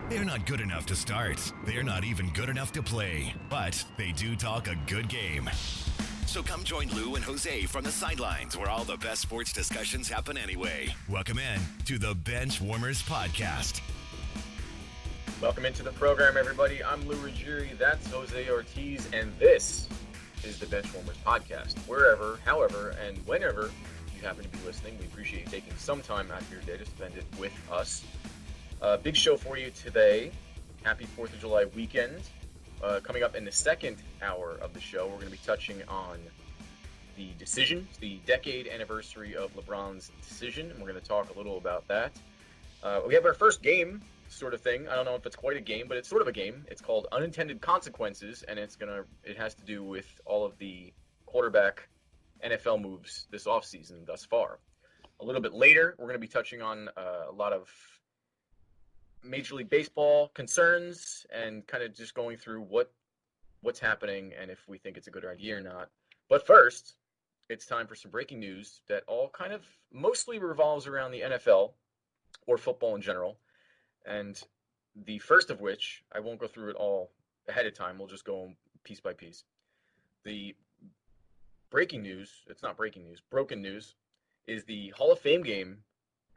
They're not good enough to start. They're not even good enough to play. But they do talk a good game. So come join Lou and Jose from the sidelines where all the best sports discussions happen anyway. Welcome in to the Benchwarmerz podcast. Welcome into the program, everybody. I'm Lou Ruggieri, that's Jose Ortiz, and this is the Benchwarmerz podcast. Wherever, however, and whenever you happen to be listening, we appreciate you taking some time out of your day to spend it with us. Big show for you today. Happy 4th of July weekend. Coming up in the second hour of the show, we're going to be touching on the decision, the decade anniversary of LeBron's decision, and we're going to talk a little about that. We have our first game sort of thing. I don't know if it's quite a game, but it's sort of a game. It's called Unintended Consequences, and it has to do with all of the quarterback NFL moves this offseason thus far. A little bit later, we're going to be touching on a lot of Major League Baseball concerns and kind of just going through what's happening and if we think it's a good idea or not. But first, it's time for some breaking news that all kind of mostly revolves around the NFL or football in general. And the first of which, I won't go through it all ahead of time. We'll just go piece by piece. The breaking news, it's not breaking news, broken news, is the Hall of Fame game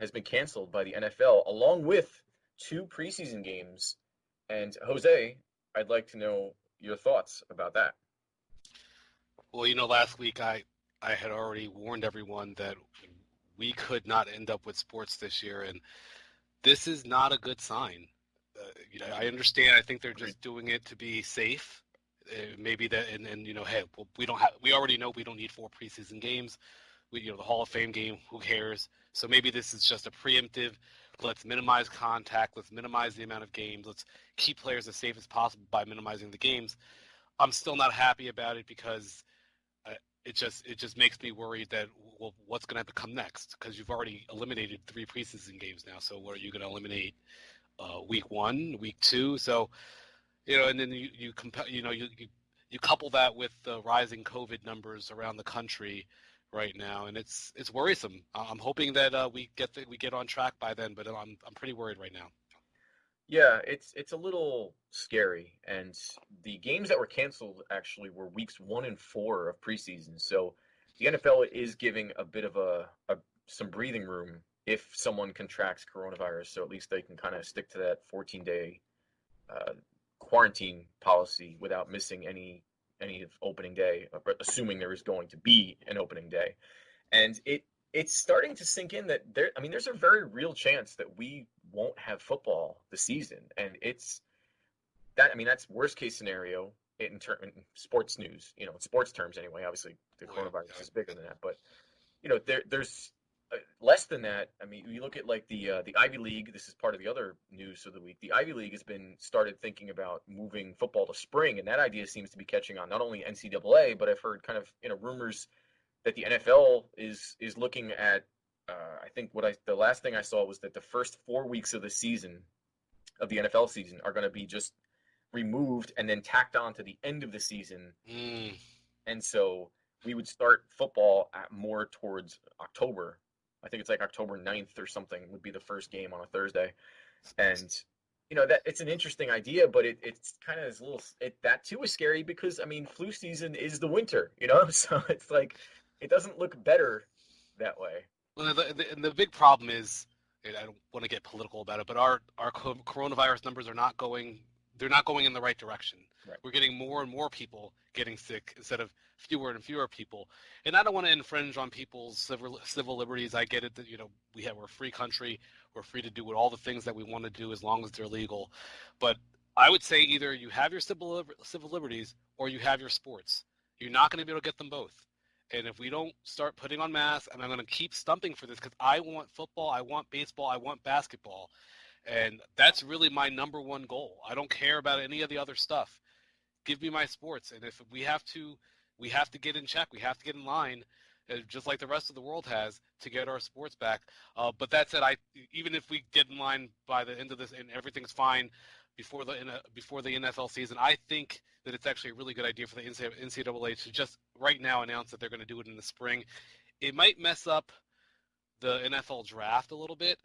has been canceled by the NFL along with 2 preseason games. And Jose, I'd like to know your thoughts about that. Well, last week I had already warned everyone that we could not end up with sports this year, and this is not a good sign. I understand. I think they're just doing it to be safe. Maybe that, and hey, well, we already know we don't need 4 preseason games. The Hall of Fame game, who cares? So maybe this is just a preemptive. Let's minimize contact. Let's minimize the amount of games. Let's keep players as safe as possible by minimizing the games. I'm still not happy about it because it just makes me worried that, well, what's going to come next? Because you've already eliminated 3 preseason games now. So what are you going to eliminate? Week 1, week 2. So, and then you couple that with the rising COVID numbers around the country right now, and it's worrisome. I'm hoping that we get on track by then, but I'm pretty worried right now. Yeah, it's a little scary, and the games that were canceled actually were weeks 1 and 4 of preseason. So the NFL is giving a bit of some breathing room if someone contracts coronavirus, so at least they can kind of stick to that 14-day quarantine policy without missing any of opening day, assuming there is going to be an opening day. And it's starting to sink in that there's a very real chance that we won't have football this season. And that's worst case scenario in sports news, in sports terms anyway. Obviously the coronavirus is bigger than that, but there's less than that. You look at like the Ivy League. This is part of the other news of the week. The Ivy League has been started thinking about moving football to spring, and that idea seems to be catching on. Not only NCAA, but I've heard kind of rumors that the NFL is looking at. I think the last thing I saw was that the first 4 weeks of the season, of the NFL season, are going to be just removed and then tacked on to the end of the season. And so we would start football at more towards October. I think it's like October 9th or something would be the first game on a Thursday. And, that it's an interesting idea, but it's kind of that too is scary because, flu season is the winter, so it's like, it doesn't look better that way. Well, the big problem is, and I don't want to get political about it, but our coronavirus numbers are not going. They're not going in the right direction. Right. We're getting more and more people getting sick instead of fewer and fewer people. And I don't want to infringe on people's civil liberties. I get it that we're a free country. We're free to do all the things that we want to do as long as they're legal. But I would say either you have your civil liberties or you have your sports. You're not going to be able to get them both. And if we don't start putting on masks, and I'm going to keep stumping for this because I want football, I want baseball, I want basketball. And that's really my number one goal. I don't care about any of the other stuff. Give me my sports. And if we have to get in check. We have to get in line, just like the rest of the world has, to get our sports back. But that said, even if we get in line by the end of this and everything's fine before the NFL season, I think that it's actually a really good idea for the NCAA to just right now announce that they're going to do it in the spring. It might mess up the NFL draft a little bit.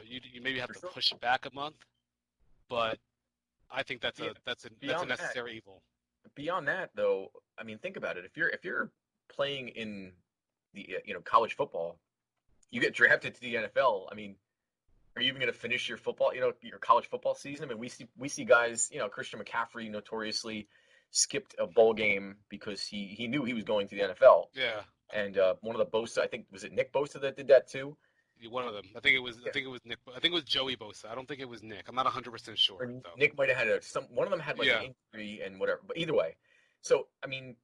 You maybe have to push it back a month. but I think that's Be- a Beyond that, necessary evil. though, I mean, think about it. If you're playing in the college football, you get drafted to the NFL. I mean, are you even going to finish your football, your college football season? I mean, we see guys, Christian McCaffrey notoriously skipped a bowl game because he knew he was going to the NFL. Yeah, And one of the Bosa, I think, was it Nick Bosa that did that too? one of them. I think it was. I Yeah. think it was Nick. I think it was Joey Bosa. I don't think it was Nick. I'm not 100% sure Or though. Nick might have had one of them had like an Yeah. injury and whatever. But either way, so I mean,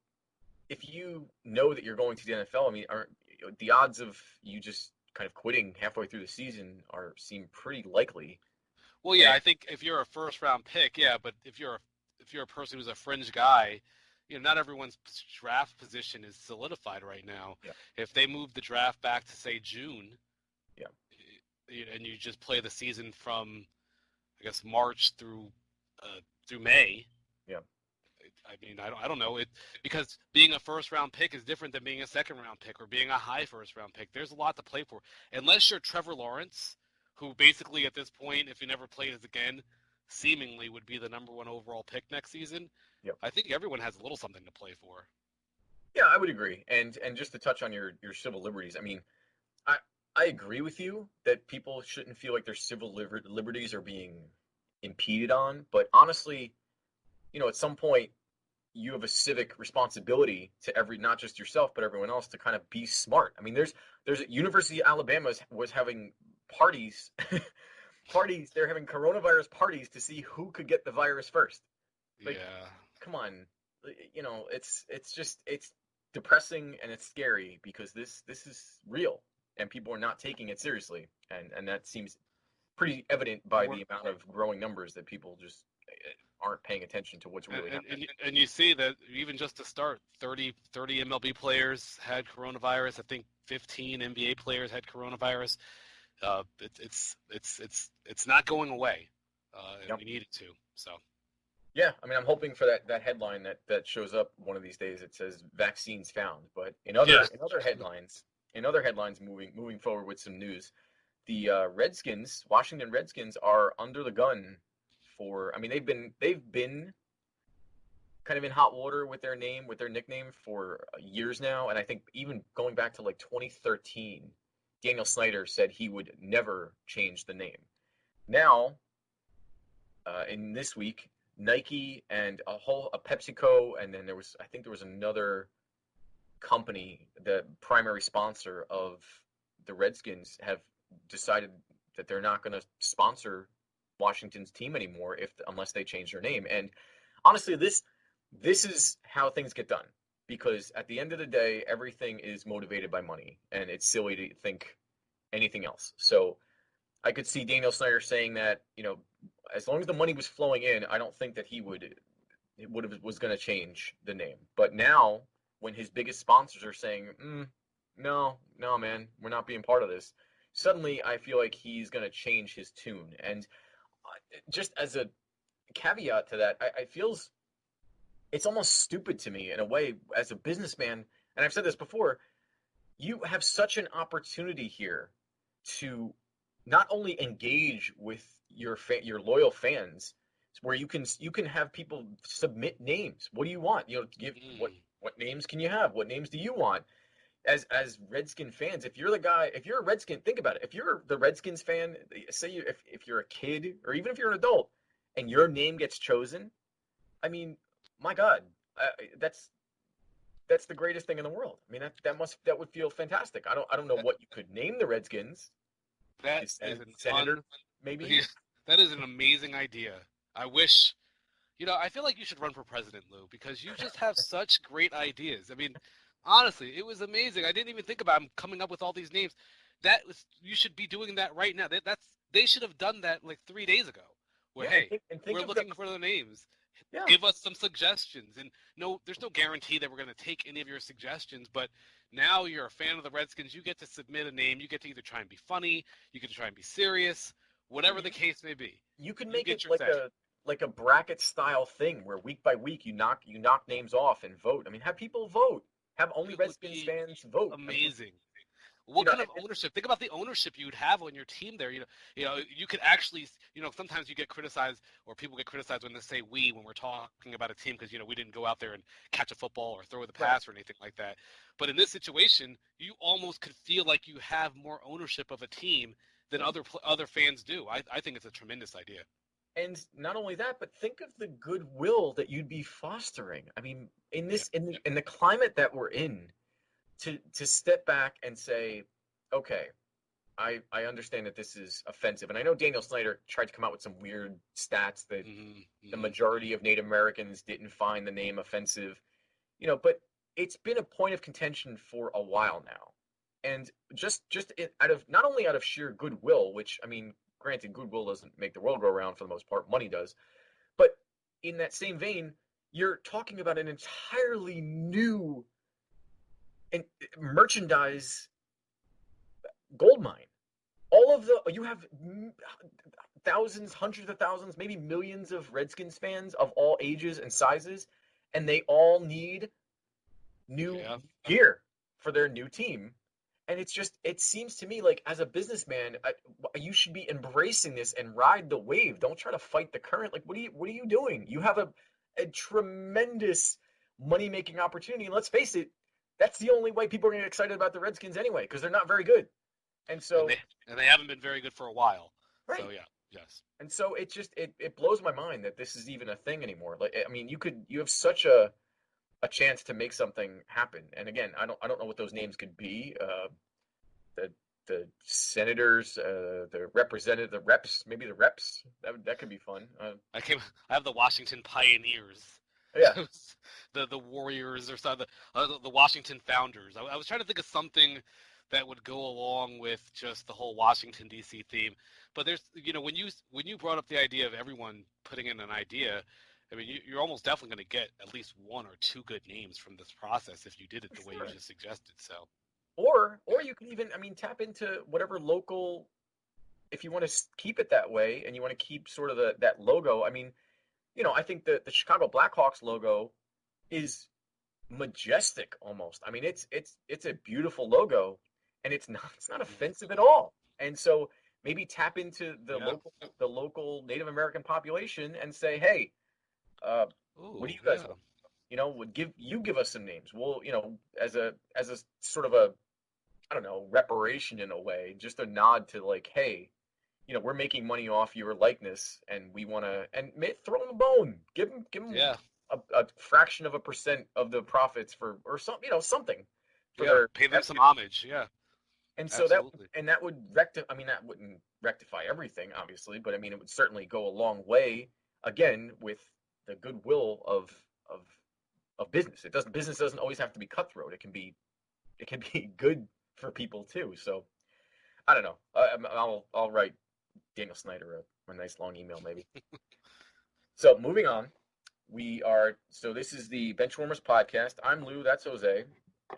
if you know that you're going to the NFL, I mean, are the odds of you just kind of quitting halfway through the season seem pretty likely. Well, yeah. And I think if you're a first round pick, yeah. But if you're a person who's a fringe guy, not everyone's draft position is solidified right now. yeah, If they move the draft back to say June, yeah, and you just play the season from, I guess, March through May. yeah, I mean, I don't know it, because being a first round pick is different than being a second round pick or being a high first round pick. There's a lot to play for. Unless you're Trevor Lawrence, who basically at this point, if he never plays again, seemingly would be the number 1 overall pick next season. yeah. I think everyone has a little something to play for. Yeah, I would agree. And just to touch on your civil liberties, I mean, I agree with you that people shouldn't feel like their civil liberties are being impeded on. But honestly, at some point, you have a civic responsibility to not just yourself, but everyone else to kind of be smart. I mean, there's University of Alabama was having parties, they're having coronavirus parties to see who could get the virus first. Like, Yeah. come on, it's depressing and it's scary because this is real and people are not taking it seriously, and that seems pretty evident by the amount of growing numbers that people just aren't paying attention to what's really happening. And you see that even just to start, 30 MLB players had coronavirus. I think 15 NBA players had coronavirus. It's not going away, and Yep. we need it to. So Yeah, I mean, I'm hoping for that headline that shows up one of these days. It says vaccines found. But in other headlines, moving forward with some news, the Washington Redskins, are under the gun for. I mean, they've been kind of in hot water with their nickname for years now, and I think even going back to like 2013, Daniel Snyder said he would never change the name. Now, in this week, Nike and a PepsiCo, and then I think there was another company, the primary sponsor of the Redskins, have decided that they're not going to sponsor Washington's team anymore unless they change their name. And honestly, this is how things get done, because at the end of the day, everything is motivated by money, and it's silly to think anything else. So I could see Daniel Snyder saying that, as long as the money was flowing in, I don't think that was going to change the name. But now, when his biggest sponsors are saying, no, man, we're not being part of this, suddenly I feel like he's going to change his tune. And just as a caveat to that, I feels it's almost stupid to me in a way as a businessman. And I've said this before, you have such an opportunity here to not only engage with your loyal fans, where you can have people submit names. What do you want? Give what names can you have? What names do you want? As Redskin fans, if you're a Redskin, think about it. If you're the Redskins fan, say if you're a kid or even if you're an adult and your name gets chosen, I mean, my God, that's the greatest thing in the world. I mean, that would feel fantastic. I don't know what you could name the Redskins. that is an Senator, maybe. that is an amazing idea. I wish, I feel like you should run for president, Lou, because you just have such great ideas. I mean, honestly, it was amazing. I didn't even think about coming up with all these names. You should be doing that right now. They should have done that like 3 days ago. Where we're looking for the names. Yeah. Give us some suggestions. And no, there's no guarantee that we're going to take any of your suggestions, but now you're a fan of the Redskins. You get to submit a name. You get to either try and be funny, you get to try and be serious, whatever the case may be. You can make it like a bracket style thing where week by week you knock names off and vote. I mean, have people vote. Have only Redskins fans vote. Amazing. What kind of ownership? Think about the ownership you'd have on your team there. You could actually, sometimes you get criticized, or people get criticized when they say "we" when we're talking about a team because we didn't go out there and catch a football or throw the pass or anything like that. But in this situation, you almost could feel like you have more ownership of a team than other fans do. I think it's a tremendous idea. And not only that, but think of the goodwill that you'd be fostering. I mean, in the climate that we're in, to step back and say, okay, I understand that this is offensive. And I know Daniel Snyder tried to come out with some weird stats that the majority of Native Americans didn't find the name offensive, but it's been a point of contention for a while now. And just not only out of sheer goodwill, which, I mean, granted, goodwill doesn't make the world go around for the most part, money does. But in that same vein, you're talking about an entirely new merchandise gold mine. You have thousands, hundreds of thousands, maybe millions of Redskins fans of all ages and sizes, and they all need new gear for their new team. And it seems to me like, as a businessman, you should be embracing this and ride the wave. Don't try to fight the current. Like, what are you doing? You have a tremendous money-making opportunity. And let's face it, that's the only way people are going to get excited about the Redskins anyway, because they're not very good. And so and they haven't been very good for a while. Right. So yes. And so it blows my mind that this is even a thing anymore. Like, I mean, you have such a chance to make something happen. And again, I don't know what those names could be. The senators, the representative, the reps, maybe the reps. That could be fun. I have the Washington Pioneers. Yeah. the Warriors or something. The Washington Founders. I was trying to think of something that would go along with just the whole Washington D.C. theme. But there's, when you brought up the idea of everyone putting in an idea, I mean, you're almost definitely going to get at least one or two good names from this process if you did it the way you just suggested. So, or you can even, I mean, tap into whatever local, if you want to keep it that way and you want to keep sort of that logo. I mean, I think the Chicago Blackhawks logo is majestic almost. I mean, it's a beautiful logo, and it's not offensive at all. And so maybe tap into the local Native American population and say, hey, what do you guys want? Would give us some names. Well, as a sort of a, I don't know, reparation in a way, just a nod to like, hey, we're making money off your likeness, and we want to, and throw them a bone, give them a fraction of a % of the profits or something, something. Pay them some homage, And so that would I mean, that wouldn't rectify everything, obviously, but I mean, it would certainly go a long way, again, with the goodwill of business. Business doesn't always have to be cutthroat. It can be good for people too. So I don't know. I'll write Daniel Snyder a nice long email maybe. So moving on, this is the Benchwarmerz podcast. I'm Lou, that's Jose,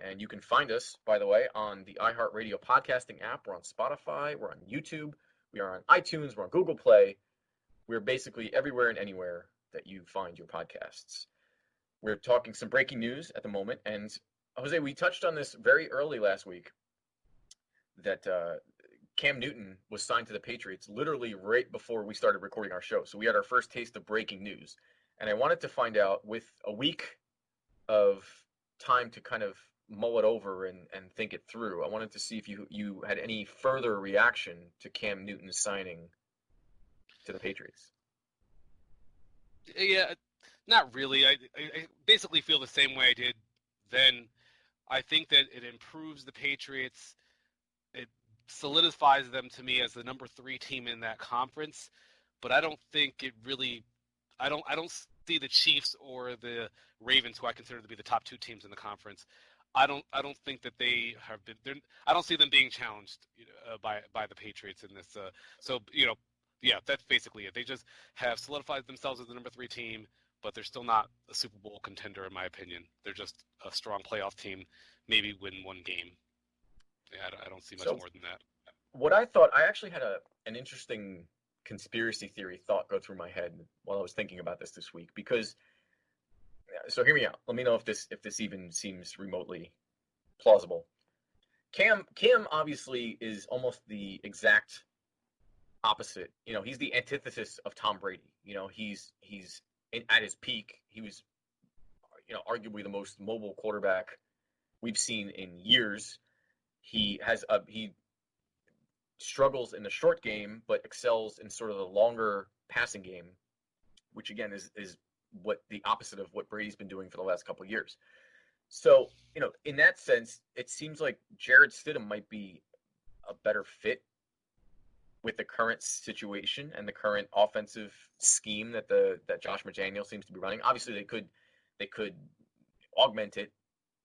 and you can find us, by the way, on the iHeartRadio podcasting app. We're on Spotify, we're on YouTube, we are on iTunes, we're on Google Play. We're basically everywhere and anywhere that you find your podcasts. We're talking some breaking news at the moment, and Jose, we touched on this very early last week, that Cam Newton was signed to the Patriots literally right before we started recording our show. So we had our first taste of breaking news. And I wanted to find out, with a week of time to kind of mull it over and think it through, I wanted to see if you had any further reaction to Cam Newton's signing to the Patriots. Yeah, not really. I basically feel the same way I did then. I think that it improves the Patriots. It solidifies them to me as the number 3 team in that conference, but I don't think it really. I don't see the Chiefs or the Ravens, who I consider to be the top 2 teams in the conference. I don't think that they have been. I don't see them being challenged by the Patriots in this. That's basically it. They just have solidified themselves as the number 3 team, but they're still not a Super Bowl contender in my opinion. They're just a strong playoff team, maybe win one game. Yeah, I don't see much more than that. What I thought, I actually had an interesting conspiracy theory thought go through my head while I was thinking about this week, because, so hear me out. Let me know if this even seems remotely plausible. Cam obviously is almost the exact opposite. He's the antithesis of Tom Brady. He's at his peak. He was, arguably the most mobile quarterback we've seen in years. He struggles in the short game, but excels in sort of the longer passing game, which again is what the opposite of what Brady's been doing for the last couple of years. So, in that sense, it seems like Jarrett Stidham might be a better fit with the current situation and the current offensive scheme that Josh McDaniel seems to be running. Obviously, they could augment it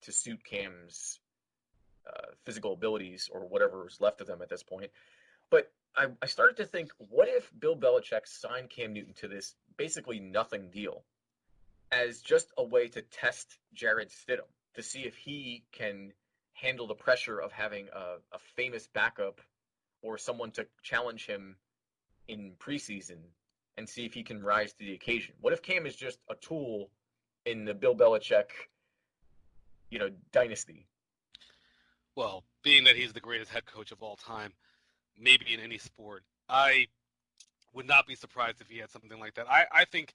to suit Cam's physical abilities or whatever is left of them at this point. But I started to think, what if Bill Belichick signed Cam Newton to this basically nothing deal as just a way to test Jarrett Stidham to see if he can handle the pressure of having a famous backup or someone to challenge him in preseason and see if he can rise to the occasion? What if Cam is just a tool in the Bill Belichick, dynasty? Well, being that he's the greatest head coach of all time, maybe in any sport, I would not be surprised if he had something like that. I think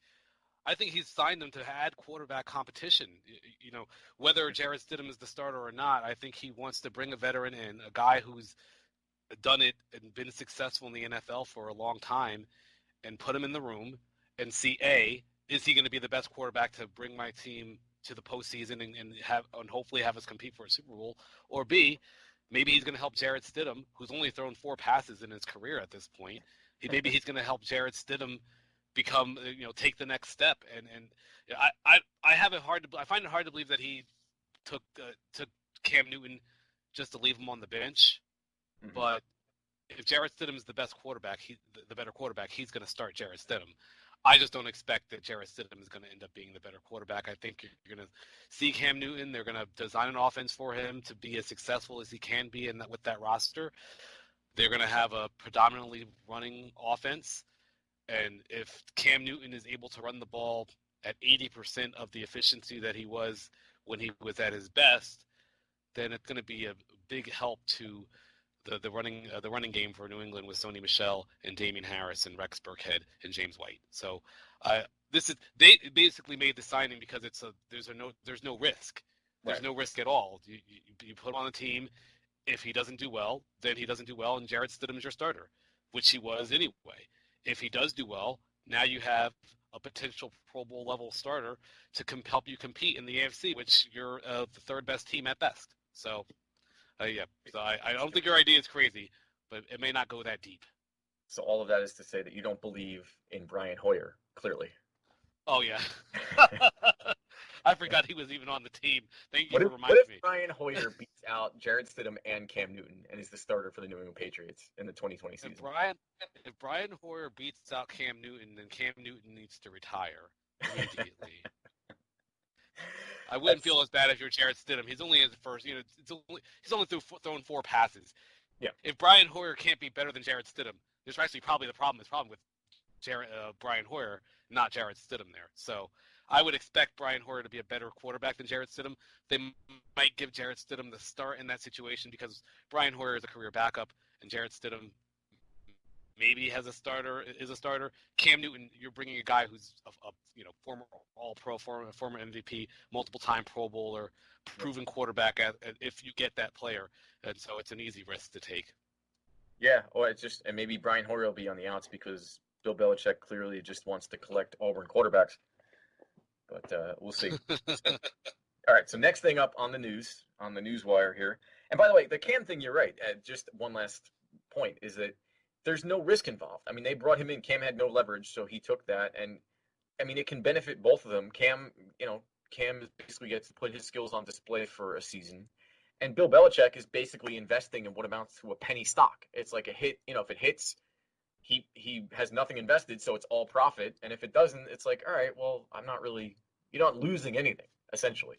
he's signed them to add quarterback competition. Whether Jarrett Stidham is the starter or not, I think he wants to bring a veteran in, a guy who's done it and been successful in the NFL for a long time, and put him in the room and see, is he going to be the best quarterback to bring my team to the postseason and hopefully have us compete for a Super Bowl, or B, maybe he's going to help Jarrett Stidham, who's only thrown 4 passes in his career at this point. Maybe he's going to help Jarrett Stidham become, take the next step. And I find it hard to believe that he took Cam Newton just to leave him on the bench. Mm-hmm. But if Jarrett Stidham is the best quarterback, the better quarterback, he's going to start Jarrett Stidham. I just don't expect that Jarrett Stidham is going to end up being the better quarterback. I think you're going to see Cam Newton. They're going to design an offense for him to be as successful as he can be with that roster. They're going to have a predominantly running offense. And if Cam Newton is able to run the ball at 80% of the efficiency that he was when he was at his best, then it's going to be a big help to the running game for New England with Sony Michel and Damian Harris and Rex Burkhead and James White. So they basically made the signing because there's no risk. There's no risk at all. You put him on the team. If he doesn't do well, then he doesn't do well, and Jarrett Stidham is your starter, which he was anyway. If he does do well, now you have a potential Pro Bowl level starter to help you compete in the AFC, which you're the third best team at best. So. So I don't think your idea is crazy, but it may not go that deep. So all of that is to say that you don't believe in Brian Hoyer, clearly. Oh, yeah. I forgot he was even on the team. Thank you for reminding me. What if Brian Hoyer beats out Jarrett Stidham and Cam Newton and is the starter for the New England Patriots in the 2020 season? If Brian Hoyer beats out Cam Newton, then Cam Newton needs to retire immediately. I wouldn't feel as bad if you're Jarrett Stidham. He's only in the first, he's only thrown 4 passes. Yeah. If Brian Hoyer can't be better than Jarrett Stidham, there's actually probably the problem with Brian Hoyer, not Jarrett Stidham there. So I would expect Brian Hoyer to be a better quarterback than Jarrett Stidham. They might give Jarrett Stidham the start in that situation because Brian Hoyer is a career backup and Jarrett Stidham maybe is a starter. Cam Newton, you're bringing a guy who's a former All-Pro, former MVP, multiple-time Pro Bowler, proven quarterback. If you get that player, and so it's an easy risk to take. Yeah, or and maybe Brian Hoyer will be on the outs because Bill Belichick clearly just wants to collect Auburn quarterbacks. But we'll see. All right, so next thing up on the news wire here, and by the way, the Cam thing, you're right. Just one last point is that there's no risk involved. I mean, they brought him in. Cam had no leverage, so he took that. And, I mean, it can benefit both of them. Cam basically gets to put his skills on display for a season. And Bill Belichick is basically investing in what amounts to a penny stock. It's like a hit. If it hits, he has nothing invested, so it's all profit. And if it doesn't, it's like, all right, well, you're not losing anything, essentially.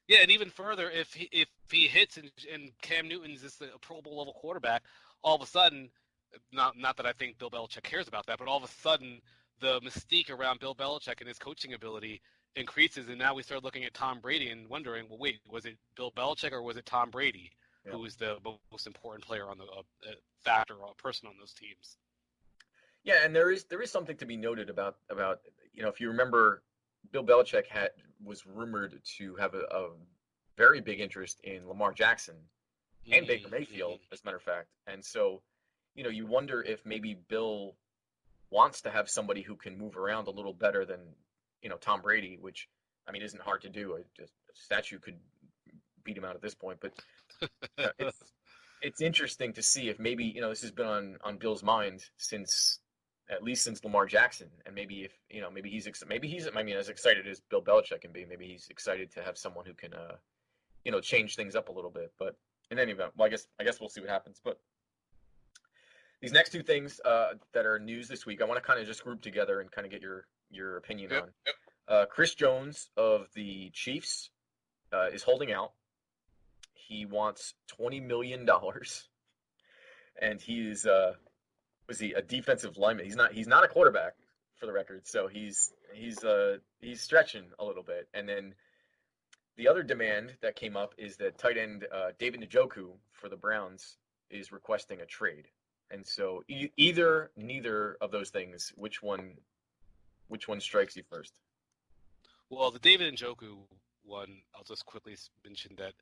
Yeah, and even further, if he hits and Cam Newton's just a Pro Bowl level quarterback, all of a sudden, not that I think Bill Belichick cares about that, but all of a sudden the mystique around Bill Belichick and his coaching ability increases, and now we start looking at Tom Brady and wondering, well, wait, was it Bill Belichick or was it Tom Brady? who is the most important player on the factor or person on those teams. Yeah, and there is something to be noted about if you remember, Bill Belichick was rumored to have a very big interest in Lamar Jackson and Baker Mayfield, as a matter of fact. And so, you wonder if maybe Bill wants to have somebody who can move around a little better than, Tom Brady, which, I mean, isn't hard to do. A statue could beat him out at this point. But it's interesting to see if maybe, this has been on Bill's mind at least since Lamar Jackson. And maybe if, maybe he's I mean, as excited as Bill Belichick can be, maybe he's excited to have someone who can, change things up a little bit. But in any event, well, I guess we'll see what happens. But these next two things that are news this week, I want to kind of just group together and kind of get your opinion on. Yep. Chris Jones of the Chiefs is holding out. He wants $20 million, and he is was he a defensive lineman? He's not a quarterback, for the record. So he's stretching a little bit. And then the other demand that came up is that tight end David Njoku for the Browns is requesting a trade. And so neither of those things, which one strikes you first? Well, the David Njoku one, I'll just quickly mention that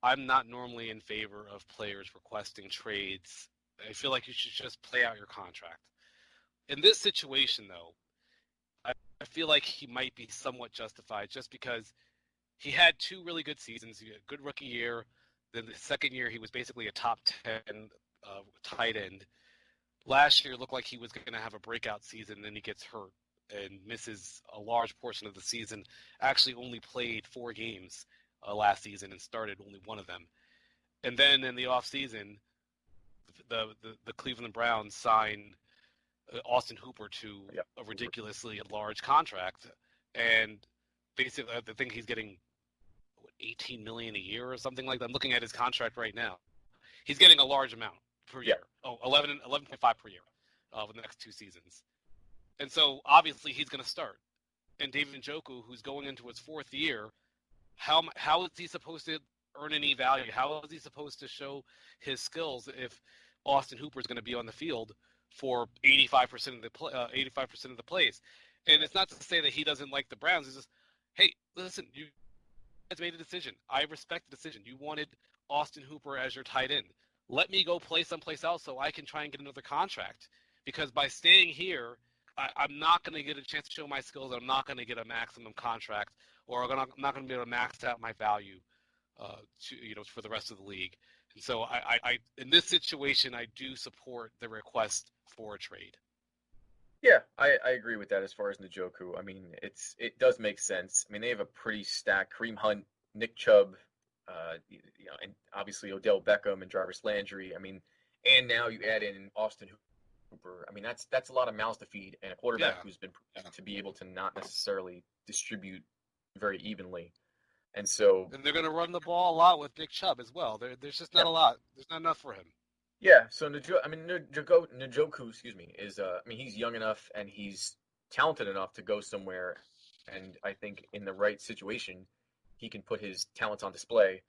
I'm not normally in favor of players requesting trades. I feel like you should just play out your contract. In this situation, though, I feel like he might be somewhat justified just because he had two really good seasons. He had a good rookie year. Then the second year, he was basically a top 10 tight end. Last year, it looked like he was going to have a breakout season, and then he gets hurt and misses a large portion of the season. Actually only played 4 games last season and started only one of them. And then in the offseason, the Cleveland Browns signed Austin Hooper to a ridiculously large contract. And basically, I think he's getting $18 million a year or something like that. I'm looking at his contract right now. He's getting a large amount per year. Oh, 11.5 per year for the next 2 seasons. And so obviously he's going to start. And David Njoku, who's going into his 4th year, how is he supposed to earn any value? How is he supposed to show his skills if Austin Hooper is going to be on the field for 85% of the plays? And it's not to say that he doesn't like the Browns. It's just, hey, listen, you guys made a decision. I respect the decision. You wanted Austin Hooper as your tight end. Let me go play someplace else so I can try and get another contract. Because by staying here, I'm not going to get a chance to show my skills. And I'm not going to get a maximum contract, or I'm not going to be able to max out my value for the rest of the league. And so I in this situation, I do support the request for a trade. Yeah, I agree with that as far as Njoku. I mean, it does make sense. I mean, they have a pretty stacked Kareem Hunt, Nick Chubb, and obviously Odell Beckham and Jarvis Landry. I mean, and now you add in Austin Hooper. I mean, that's a lot of mouths to feed, and a quarterback who's been proven to be able to not necessarily distribute very evenly. And they're going to run the ball a lot with Nick Chubb as well. There's just not a lot. There's not enough for him. Yeah. So Njoku, is he's young enough and he's talented enough to go somewhere, and I think in the right situation, he can put his talents on display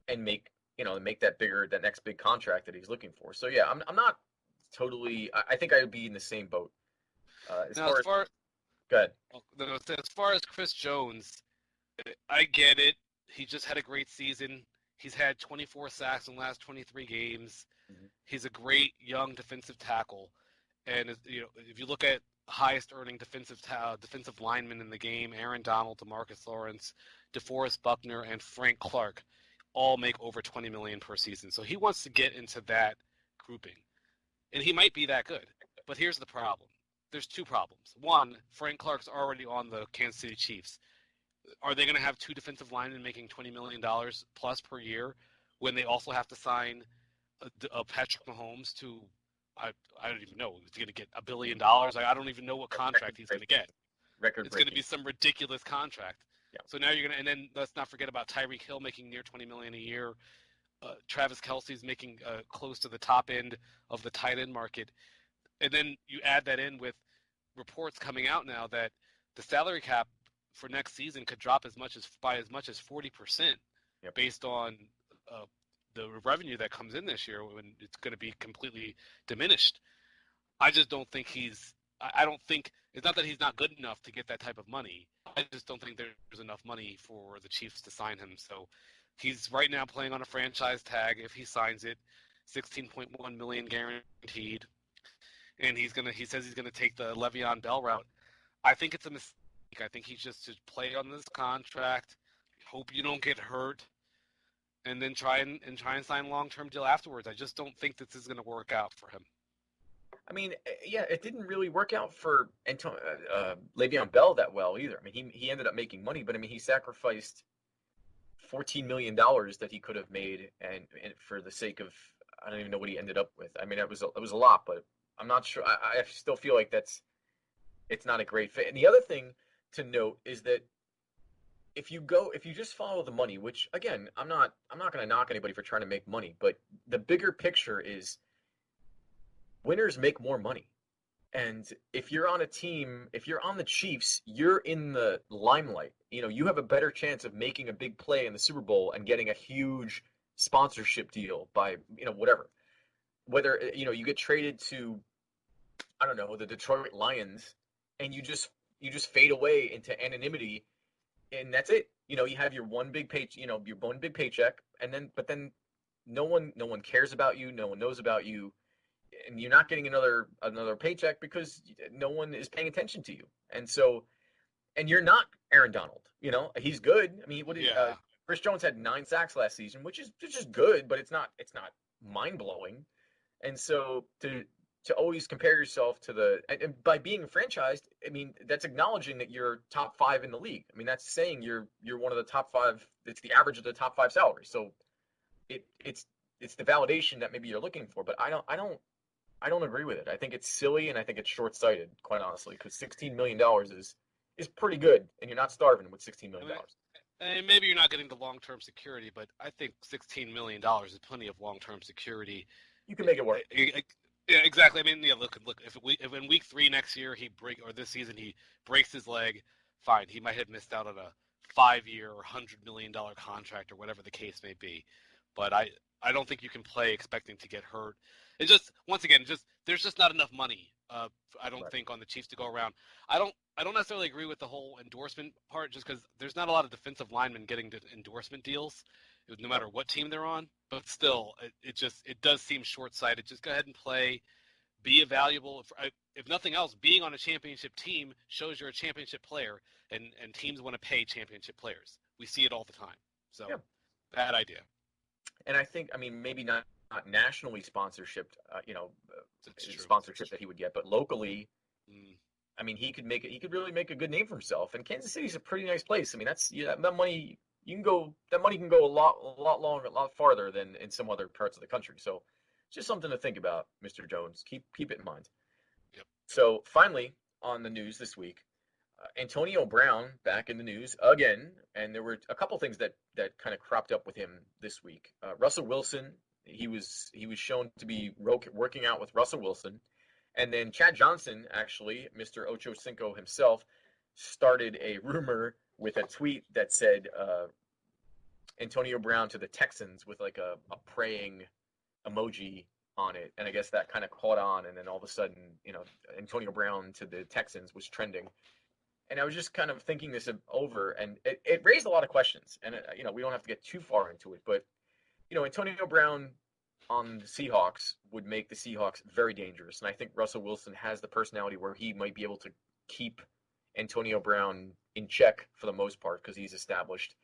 and make that next big contract that he's looking for. So yeah, I'm not totally. I think I would be in the same boat. Go ahead. As far as Chris Jones, I get it. He just had a great season. He's had 24 sacks in the last 23 games. Mm-hmm. He's a great young defensive tackle, and if you look at highest earning defensive linemen in the game, Aaron Donald, DeMarcus Lawrence, DeForest Buckner, and Frank Clark all make over $20 million per season. So he wants to get into that grouping, and he might be that good. But here's the problem. There's 2 problems. One, Frank Clark's already on the Kansas City Chiefs. Are they going to have 2 defensive linemen making $20 million plus per year when they also have to sign a Patrick Mahomes to, I don't even know, he's going to get $1 billion? I don't even know what contract he's going to get. It's going to be some ridiculous contract. Yeah. So now and then let's not forget about Tyreek Hill making near $20 million a year. Travis Kelce's making close to the top end of the tight end market. And then you add that in with reports coming out now that the salary cap for next season could drop by as much as 40%, based on the revenue that comes in this year when it's going to be completely diminished. I just don't think I don't think it's not that he's not good enough to get that type of money. I just don't think there's enough money for the Chiefs to sign him. So he's right now playing on a franchise tag. If he signs it, 16.1 million guaranteed, and he says he's gonna take the Le'Veon Bell route. I think it's a mistake. I think he should play on this contract. Hope you don't get hurt, and then try and sign a long-term deal afterwards. I just don't think this is going to work out for him. I mean, yeah, it didn't really work out for Le'Veon Bell that well either. I mean, he ended up making money, but I mean, he sacrificed $14 million that he could have made, and for the sake of, I don't even know what he ended up with. I mean, it was a lot, but I'm not sure. I still feel like it's not a great fit. And the other thing to note is that if you just follow the money, which again, I'm not going to knock anybody for trying to make money, but the bigger picture is winners make more money. And if you're on a team, if you're on the Chiefs, you're in the limelight. You have a better chance of making a big play in the Super Bowl and getting a huge sponsorship deal by, whatever. Whether, you get traded to, I don't know, the Detroit Lions, and you just fade away into anonymity, and that's it. You have your one big paycheck, but then no one cares about you, no one knows about you, and you're not getting another paycheck because no one is paying attention to you. And so, and you're not Aaron Donald. He's good. I mean, Chris Jones had 9 sacks last season, which is just good, but it's not mind blowing. And so to always compare yourself to and by being franchised, I mean, that's acknowledging that you're top 5 in the league. I mean, that's saying you're one of the top 5. It's the average of the top 5 salaries. So it's the validation that maybe you're looking for, but I don't agree with it. I think it's silly, and I think it's short-sighted, quite honestly, because $16 million is pretty good, and you're not starving with $16 million. And maybe you're not getting the long-term security, but I think $16 million is plenty of long-term security. You can make it work. Yeah, exactly. I mean, yeah. Look. If in week 3 next year this season he breaks his leg, fine. He might have missed out on a 5-year or $100 million contract or whatever the case may be. But I don't think you can play expecting to get hurt. It's just, once again, there's just not enough money. I don't think on the Chiefs to go around. I don't necessarily agree with the whole endorsement part, just because there's not a lot of defensive linemen getting endorsement deals, no matter what team they're on. But still, it does seem short-sighted. Just go ahead and play, be a valuable. If nothing else, being on a championship team shows you're a championship player, and teams want to pay championship players. We see it all the time. So, bad idea. And I think, I mean, maybe not nationally sponsorship that he would get, but locally, I mean, he could really make a good name for himself. And Kansas City's a pretty nice place. I mean, that money can go a lot longer, a lot farther than in some other parts of the country. So, just something to think about, Mr. Jones. Keep it in mind. Yep. So finally, on the news this week, Antonio Brown back in the news again, and there were a couple things that kind of cropped up with him this week. Russell Wilson, he was shown to be working out with Russell Wilson, and then Chad Johnson, actually, Mr. Ocho Cinco himself, started a rumor with a tweet that said Antonio Brown to the Texans with like a praying emoji on it, and I guess that kind of caught on, and then all of a sudden, Antonio Brown to the Texans was trending. And I was just kind of thinking this over, and it raised a lot of questions. And, we don't have to get too far into it, but, Antonio Brown on the Seahawks would make the Seahawks very dangerous. And I think Russell Wilson has the personality where he might be able to keep Antonio Brown in check for the most part because he's established.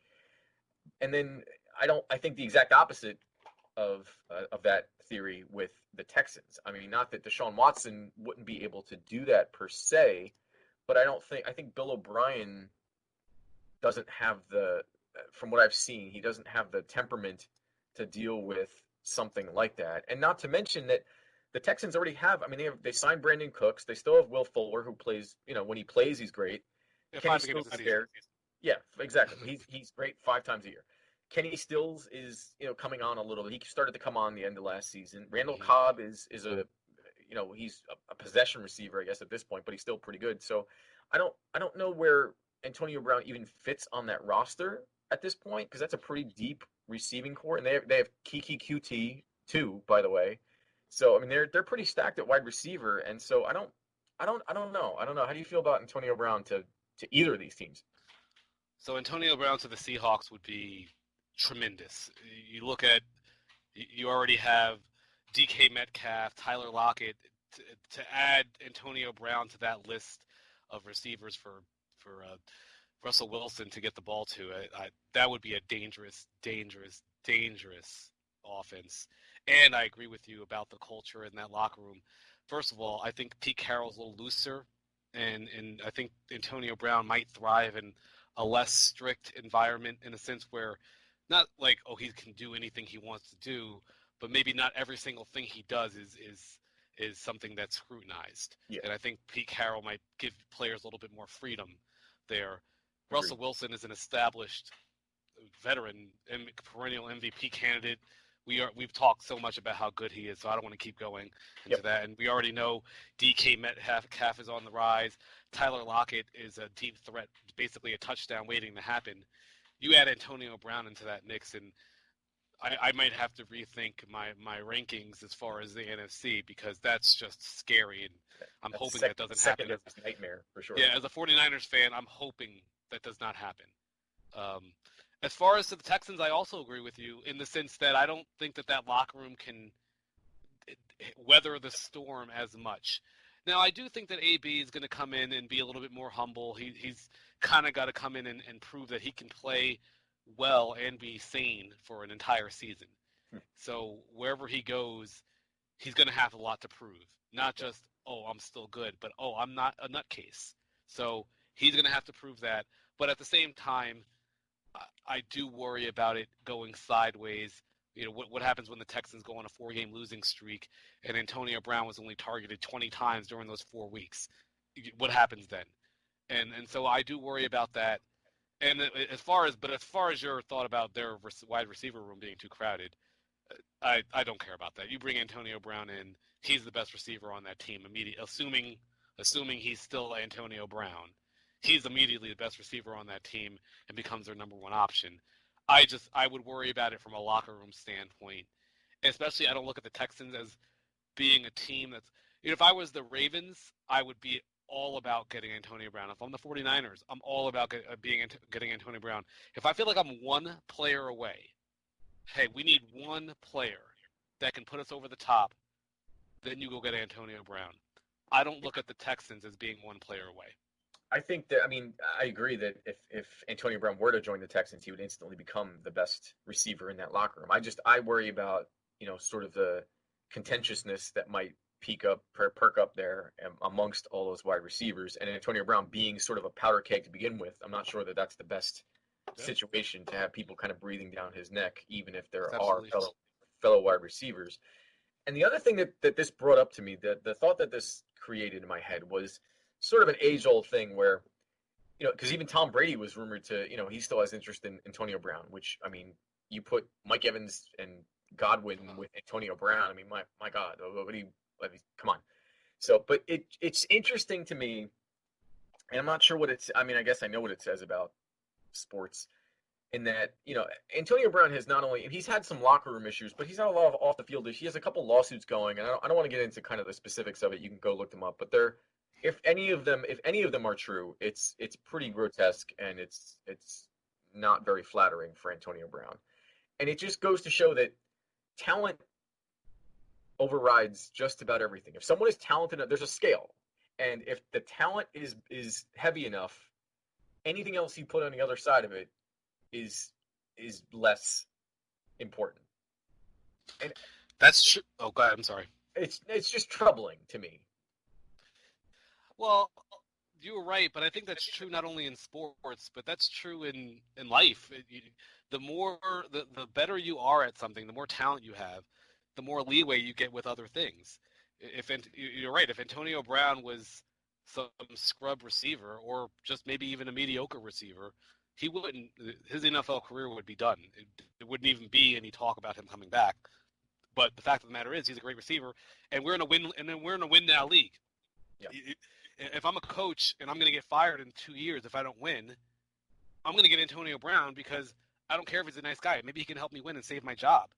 And then I think the exact opposite of that theory with the Texans. I mean, not that Deshaun Watson wouldn't be able to do that per se, but I think Bill O'Brien doesn't have from what I've seen, he doesn't have the temperament to deal with something like that. And not to mention that the Texans already have, I mean, they signed Brandon Cooks. They still have Will Fuller, who plays, when he plays, he's great. Kenny Stills is there. Yeah, exactly. He's great 5 times a year. Kenny Stills is, coming on a little bit. He started to come on the end of last season. Randall Cobb is a he's a possession receiver, I guess, at this point, but he's still pretty good. So I don't know where Antonio Brown even fits on that roster. at this point because that's a pretty deep receiving core, and they have Kiki QT too, by the way. So I mean they're pretty stacked at wide receiver, and so I don't know. I don't know. How do you feel about Antonio Brown to either of these teams? So Antonio Brown to the Seahawks would be tremendous. You look at, you already have DK Metcalf, Tyler Lockett. To add Antonio Brown to that list of receivers for Russell Wilson to get the ball to, that would be a dangerous, dangerous, dangerous offense. And I agree with you about the culture in that locker room. First of all, I think Pete Carroll's a little looser, and I think Antonio Brown might thrive in a less strict environment, in a sense where, not like, oh, he can do anything he wants to do, but maybe not every single thing he does is something that's scrutinized. Yeah. And I think Pete Carroll might give players a little bit more freedom there. Agreed. Russell Wilson is an established veteran and perennial MVP candidate. We've talked so much about how good he is, so I don't want to keep going into that. And we already know DK Metcalf is on the rise. Tyler Lockett is a deep threat, basically a touchdown waiting to happen. You add Antonio Brown into that mix, and I might have to rethink my rankings as far as the NFC, because that's just scary, and I'm hoping that doesn't happen. Nightmare for sure. Yeah, as a 49ers fan, I'm hoping that does not happen. As far as to the Texans, I also agree with you in the sense that I don't think that locker room can weather the storm as much. Now, I do think that AB is going to come in and be a little bit more humble. He's kind of got to come in and prove that he can play well and be sane for an entire season. So wherever he goes, he's going to have a lot to prove. Not just, oh, I'm still good, but, oh, I'm not a nutcase. So he's going to have to prove that. But at the same time, I do worry about it going sideways. You know, what happens when the Texans go on a 4-game losing streak and Antonio Brown was only targeted 20 times during those 4 weeks? What happens then? And so I do worry about that. And as far as your thought about their wide receiver room being too crowded, I don't care about that. You bring Antonio Brown in, he's the best receiver on that team immediately, assuming he's still Antonio Brown. He's immediately the best receiver on that team and becomes their number one option. I would worry about it from a locker room standpoint. Especially, I don't look at the Texans as being a team that's, if I was the Ravens, I would be all about getting Antonio Brown. If I'm the 49ers, I'm all about getting Antonio Brown. If I feel like I'm one player away, hey, we need one player that can put us over the top, then you go get Antonio Brown. I don't look at the Texans as being one player away. I think that, I agree that if Antonio Brown were to join the Texans, he would instantly become the best receiver in that locker room. I worry about, sort of the contentiousness that might perk up there amongst all those wide receivers, and Antonio Brown being sort of a powder keg to begin with. I'm not sure that that's the best situation to have people kind of breathing down his neck, even if there are fellow wide receivers. And the other thing that this brought up to me, the thought that this created in my head was sort of an age-old thing where, because even Tom Brady was rumored to, he still has interest in Antonio Brown, which, you put Mike Evans and Godwin with Antonio Brown. My God, come on. So, but it's interesting to me, and I'm not sure what it's, I guess I know what it says about sports, in that, Antonio Brown has not only, he's had some locker room issues, but he's had a lot of off the field issues. He has a couple lawsuits going, and I don't want to get into kind of the specifics of it. You can go look them up, but if any of them are true, it's pretty grotesque, and it's not very flattering for Antonio Brown. And it just goes to show that talent overrides just about everything. If someone is talented, there's a scale. And if the talent is heavy enough, anything else you put on the other side of it is less important. And that's true. Oh, God, I'm sorry. It's just troubling to me. Well, you were right, but I think that's true not only in sports, but that's true in life. The better you are at something, the more talent you have, the more leeway you get with other things. You're right, if Antonio Brown was some scrub receiver, or just maybe even a mediocre receiver, his NFL career would be done. It wouldn't even be any talk about him coming back. But the fact of the matter is, he's a great receiver, and we're in a win now league. Yeah. If I'm a coach and I'm going to get fired in 2 years if I don't win, I'm going to get Antonio Brown because I don't care if he's a nice guy. Maybe he can help me win and save my job.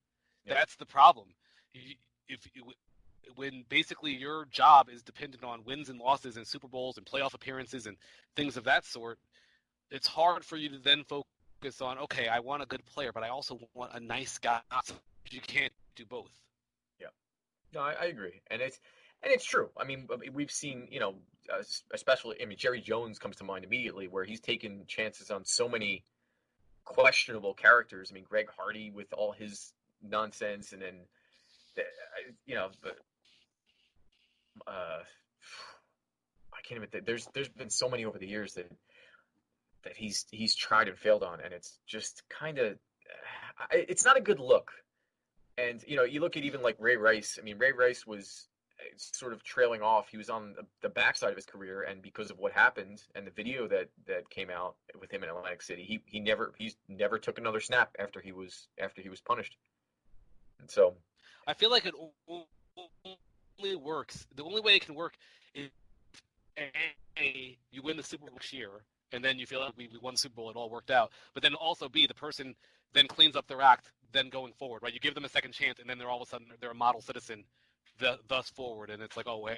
Yeah. That's the problem. When basically your job is dependent on wins and losses and Super Bowls and playoff appearances and things of that sort, it's hard for you to then focus on, okay, I want a good player, but I also want a nice guy. You can't do both. Yeah. No, I agree, and it's true. I mean, we've seen, especially, I mean, Jerry Jones comes to mind immediately, where he's taken chances on so many questionable characters. I mean, Greg Hardy with all his nonsense, and then, I can't even think. There's been so many over the years that he's tried and failed on, and it's just kind of, it's not a good look. And you look at even like Ray Rice. I mean, Ray Rice was sort of trailing off. He was on the backside of his career, and because of what happened and the video that came out with him in Atlantic City, he's never took another snap after he was punished. And so I feel like it only works. The only way it can work is A, you win the Super Bowl this year, and then you feel like we won the Super Bowl, it all worked out. But then also B, the person then cleans up their act then going forward, right? You give them a second chance, and then they're all of a sudden they're a model citizen thus forward, and it's like, oh,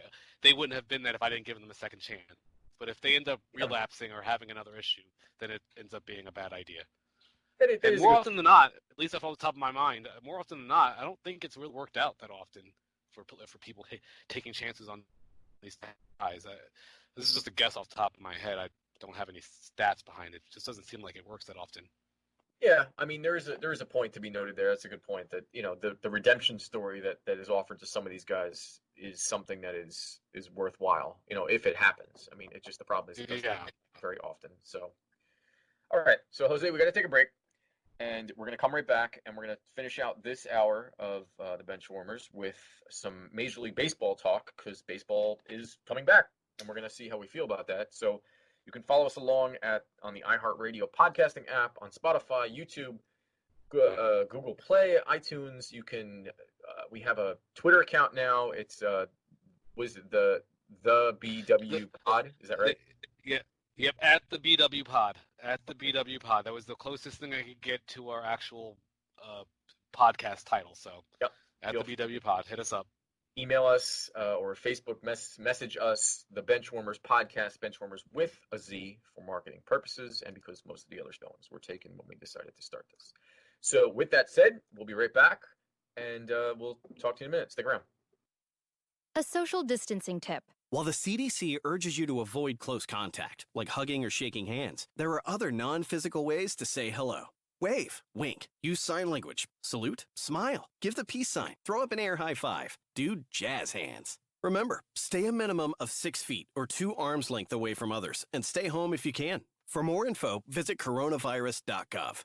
they wouldn't have been that if I didn't give them a second chance. But if they end up relapsing or having another issue, then it ends up being a bad idea. And more often than not, at least off the top of my mind, more often than not, I don't think it's really worked out that often for people taking chances on these guys. This is just a guess off the top of my head. I don't have any stats behind it. It just doesn't seem like it works that often. Yeah, I mean, there is a point to be noted there. That's a good point, that the redemption story that is offered to some of these guys is something that is worthwhile. If it happens. I mean, it's just the problem is it doesn't happen very often. So, all right. So Jose, we got to take a break, and we're gonna come right back, and we're gonna finish out this hour of the Benchwarmers with some Major League Baseball talk, because baseball is coming back, and we're gonna see how we feel about that. So. You can follow us along on the iHeartRadio podcasting app, on Spotify, YouTube, Google Play, iTunes. You can. We have a Twitter account now. It's was it the BW Pod? Is that right? Yeah. Yep. At the BW Pod. That was the closest thing I could get to our actual podcast title. So. Yep. At the BW Pod. Hit us up. Email us or Facebook message us, the Benchwarmers podcast, Benchwarmers with a Z, for marketing purposes, and because most of the other spellings were taken when we decided to start this. So with that said, we'll be right back, and we'll talk to you in a minute. Stick around. A social distancing tip. While the CDC urges you to avoid close contact, like hugging or shaking hands, there are other non-physical ways to say hello. Wave, wink, use sign language, salute, smile, give the peace sign, throw up an air high five, do jazz hands. Remember, stay a minimum of 6 feet or 2 arms length away from others, and stay home if you can. For more info, visit coronavirus.gov.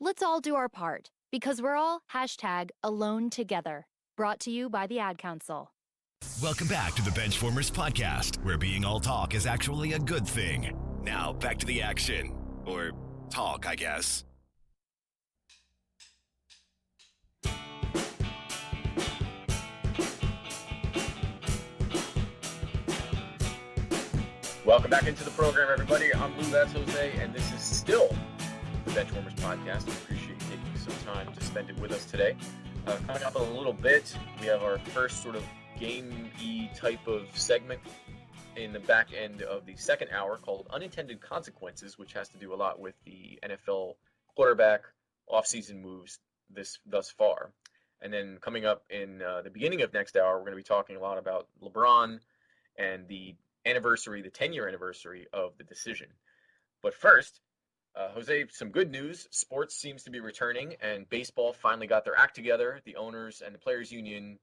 Let's all do our part, because we're all #AloneTogether. Brought to you by the Ad Council. Welcome back to the Benchwarmers podcast, where being all talk is actually a good thing. Now, back to the action. Or talk, I guess. Welcome back into the program, everybody. I'm Lou, that's Jose, and this is still the Benchwarmers podcast. We appreciate you taking some time to spend it with us today. Coming up in a little bit, we have our first sort of game-y type of segment in the back end of the second hour called Unintended Consequences, which has to do a lot with the NFL quarterback offseason moves thus far. And then coming up in the beginning of next hour, we're going to be talking a lot about LeBron and the 10-year anniversary of the decision. But first, Jose, some good news. Sports seems to be returning, and baseball finally got their act together. The owners and the players union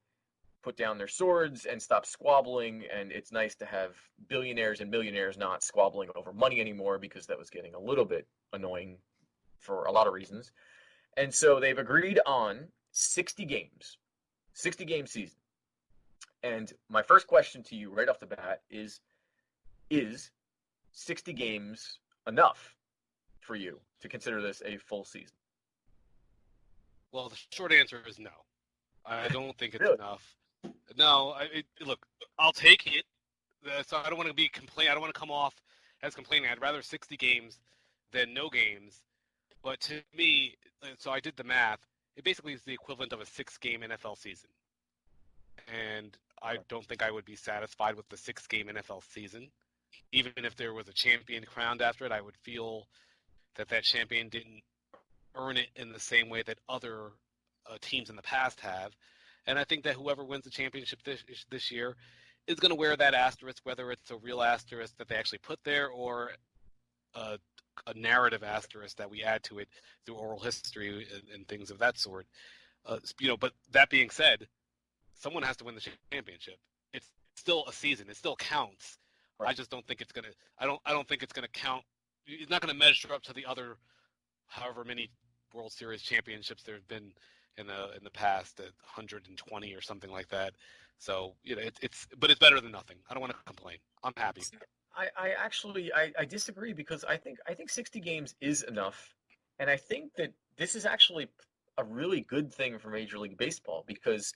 put down their swords and stopped squabbling, and it's nice to have billionaires and millionaires not squabbling over money anymore, because that was getting a little bit annoying for a lot of reasons. And so they've agreed on 60 games, 60-game season. And my first question to you right off the bat is 60 games enough for you to consider this a full season? Well, the short answer is no. I don't think it's Really? enough. No, look, I'll take it. So I don't want to be I don't want to come off as complaining. I'd rather 60 games than no games. But to me, so I did the math. It basically is the equivalent of a 6-game NFL season. And I don't think I would be satisfied with the 6-game NFL season. Even if there was a champion crowned after it, I would feel that champion didn't earn it in the same way that other teams in the past have. And I think that whoever wins the championship this year is going to wear that asterisk, whether it's a real asterisk that they actually put there or a, a narrative asterisk that we add to it through oral history and things of that sort. But that being said, someone has to win the championship. It's still a season. It still counts. Right. I just don't think it's gonna. I don't think it's gonna count. It's not gonna measure up to the other, however many World Series championships there have been in the past, 120 or something like that. So but it's better than nothing. I don't want to complain. I'm happy. I actually disagree because I think 60 games is enough, and I think that this is actually a really good thing for Major League Baseball because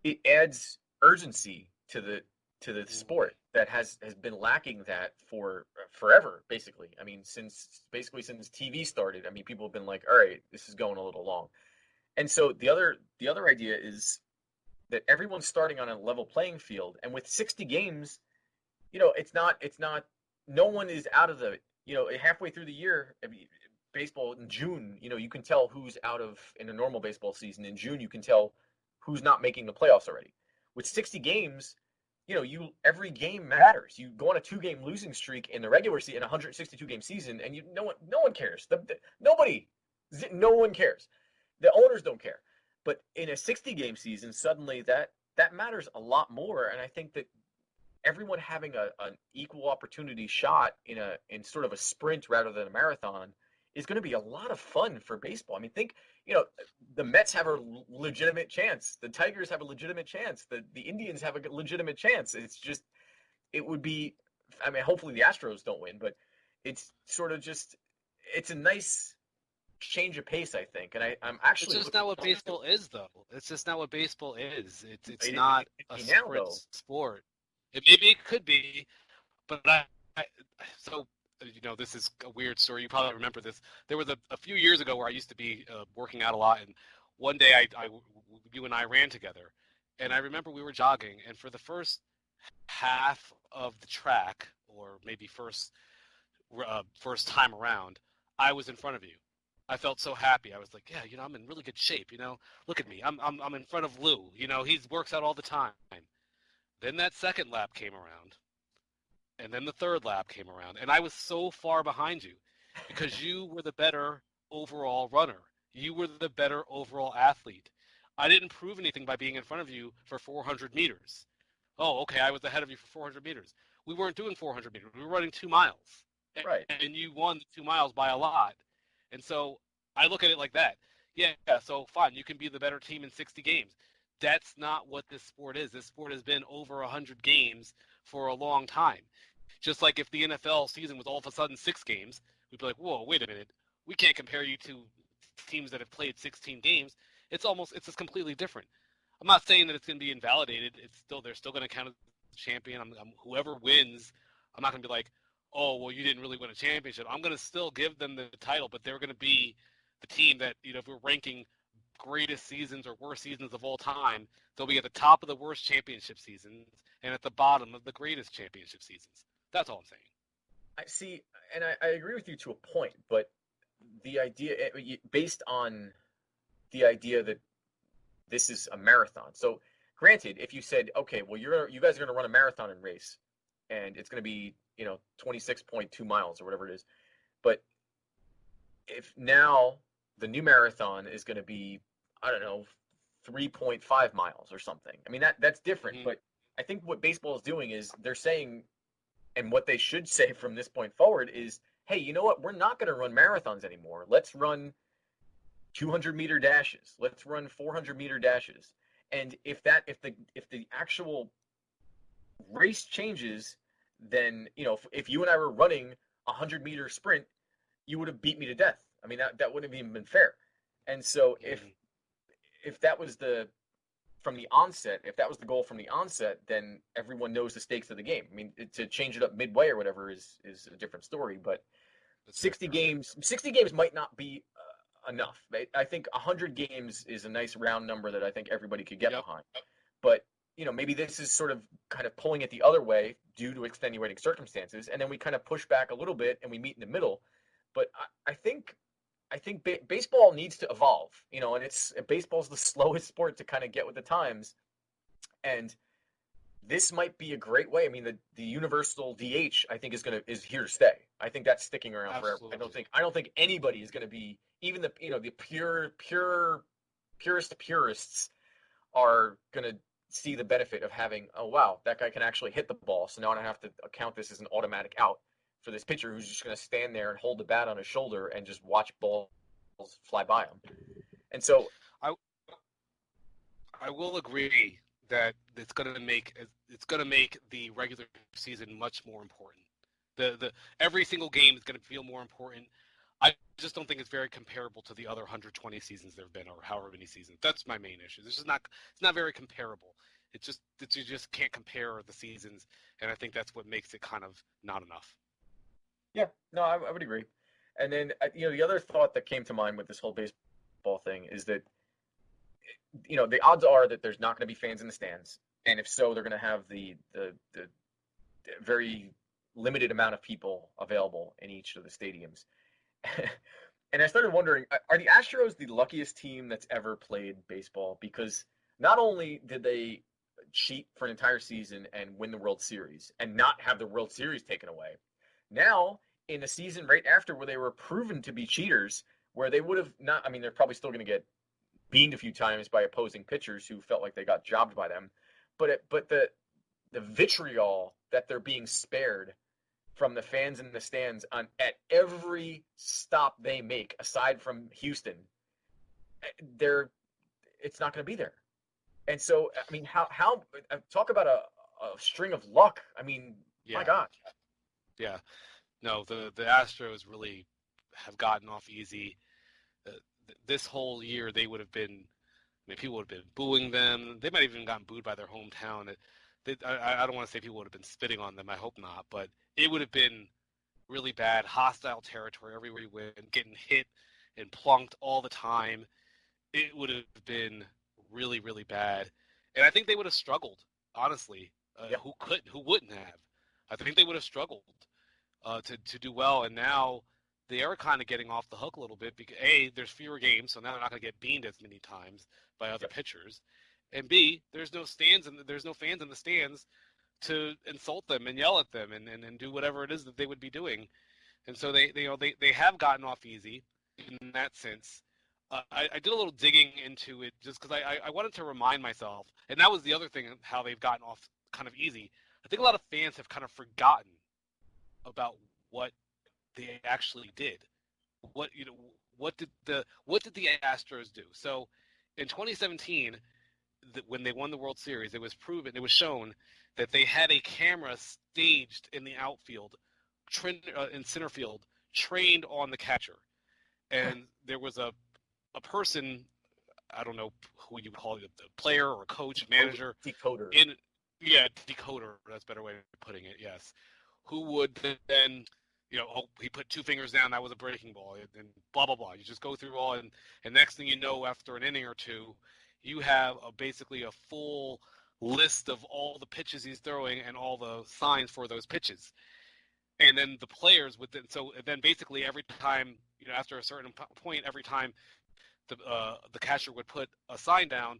it adds urgency to the sport that has been lacking that for forever, basically. I mean, since TV started, I mean, people have been like, all right, this is going a little long. And so the other idea is that everyone's starting on a level playing field, and with 60 games, it's not no one is out of the, halfway through the year. I mean, baseball in June, you can tell who's out of, in a normal baseball season in June, you can tell who's not making the playoffs already. With 60 games, every game matters. You go on a 2-game losing streak in the regular season, in a 162-game season, and no one cares. No one cares. The owners don't care. But in a 60-game season, suddenly that matters a lot more. And I think that everyone having an equal opportunity shot in sort of a sprint rather than a marathon is going to be a lot of fun for baseball. I mean, think, the Mets have a legitimate chance. The Tigers have a legitimate chance. The Indians have a legitimate chance. It's just, it would be, I mean, hopefully the Astros don't win, but it's sort of just, it's a nice change of pace, I think. And I'm actually. It's just not what baseball is, though. It's just not what baseball is. It's not a sprint sport. Maybe it could be, but this is a weird story. You probably remember this. There was a few years ago where I used to be working out a lot, and one day you and I ran together, and I remember we were jogging, and for the first half of the track, or maybe first time around, I was in front of you. I felt so happy. I was like, yeah, I'm in really good shape. Look at me. I'm in front of Lou. He works out all the time. Then that second lap came around. And then the third lap came around, and I was so far behind you because you were the better overall runner. You were the better overall athlete. I didn't prove anything by being in front of you for 400 meters. Oh, okay, I was ahead of you for 400 meters. We weren't doing 400 meters. We were running 2 miles. Right. And you won the 2 miles by a lot. And so I look at it like that. Yeah, so fine, you can be the better team in 60 games. That's not what this sport is. This sport has been over 100 games for a long time. Just like if the NFL season was all of a sudden 6 games, we'd be like, whoa, wait a minute. We can't compare you to teams that have played 16 games. It's just completely different. I'm not saying that it's going to be invalidated. They're still going to count as the champion. Whoever wins, I'm not going to be like, oh, well, you didn't really win a championship. I'm going to still give them the title, but they're going to be the team that, if we're ranking greatest seasons or worst seasons of all time, they'll be at the top of the worst championship seasons and at the bottom of the greatest championship seasons. That's all I'm saying. I see, and I agree with you to a point, but the idea, based on the idea that this is a marathon. So, granted, if you said, okay, well, you guys are going to run a marathon and race, and it's going to be 26.2 miles or whatever it is, but if now the new marathon is going to be, I don't know, 3.5 miles or something. I mean, that's different, but I think what baseball is doing is they're saying, and what they should say from this point forward is, hey, you know what? We're not going to run marathons anymore. Let's run 200-meter dashes. Let's run 400-meter dashes. And if the actual race changes, then, if you and I were running a 100-meter sprint, you would have beat me to death. I mean, that wouldn't have even been fair. And so if that was from the onset, if that was the goal from the onset, then everyone knows the stakes of the game. I mean, to change it up midway or whatever is a different story. But 60 games. 60 games might not be enough. I think 100 games is a nice round number that I think everybody could get behind. But maybe this is sort of kind of pulling it the other way due to extenuating circumstances, and then we kind of push back a little bit and we meet in the middle. But I think baseball needs to evolve, and baseball's the slowest sport to kind of get with the times, and this might be a great way. I mean, the universal DH I think is here to stay. I think that's sticking around Absolutely. forever. I don't think anybody is going to be, even the purest purists are going to see the benefit of having, oh wow, that guy can actually hit the ball, so now I don't have to count this as an automatic out for this pitcher who's just going to stand there and hold the bat on his shoulder and just watch balls fly by him. And so I will agree that it's going to make the regular season much more important. The every single game is going to feel more important. I just don't think it's very comparable to the other 120 seasons there have been, or however many seasons. That's my main issue. It's not very comparable. You just can't compare the seasons, and I think that's what makes it kind of not enough. Yeah, no, I would agree. And then the other thought that came to mind with this whole baseball thing is that the odds are that there's not going to be fans in the stands, and if so, they're going to have the very limited amount of people available in each of the stadiums. And I started wondering, are the Astros the luckiest team that's ever played baseball? Because not only did they cheat for an entire season and win the World Series and not have the World Series taken away, now in the season right after where they were proven to be cheaters, where they would have not, I mean, they're probably still going to get beamed a few times by opposing pitchers who felt like they got jobbed by them, but the vitriol that they're being spared from the fans in the stands at every stop they make, aside from Houston, it's not going to be there. And so, I mean, how talk about a string of luck. I mean, my God. Yeah. No, the Astros really have gotten off easy. This whole year, they would have been, people would have been booing them. They might have even gotten booed by their hometown. I don't want to say people would have been spitting on them. I hope not. But it would have been really bad, hostile territory everywhere you went, getting hit and plunked all the time. It would have been really, really bad. And I think they would have struggled, honestly. Who wouldn't have? I think they would have struggled to do well. And now they are kind of getting off the hook a little bit because, A, there's fewer games, so now they're not going to get beamed as many times by other pitchers. And B, there's no fans in the stands to insult them and yell at them and do whatever it is that they would be doing. And so they have gotten off easy in that sense. I did a little digging into it just because I wanted to remind myself, and that was the other thing, how they've gotten off kind of easy. I think a lot of fans have kind of forgotten about what they actually did. What did the Astros do? So in 2017, when they won the World Series, it was shown that they had a camera staged in the outfield, in center field, trained on the catcher, and there was a person, I don't know who you would call it, a player or a coach, manager, decoder. Decoder. That's a better way of putting it. Yes, who would then, he put two fingers down, that was a breaking ball, and blah blah blah. You just go through all, and next thing you know, after an inning or two, you have basically a full list of all the pitches he's throwing and all the signs for those pitches. And then the players would then basically every time, after a certain point, every time the catcher would put a sign down,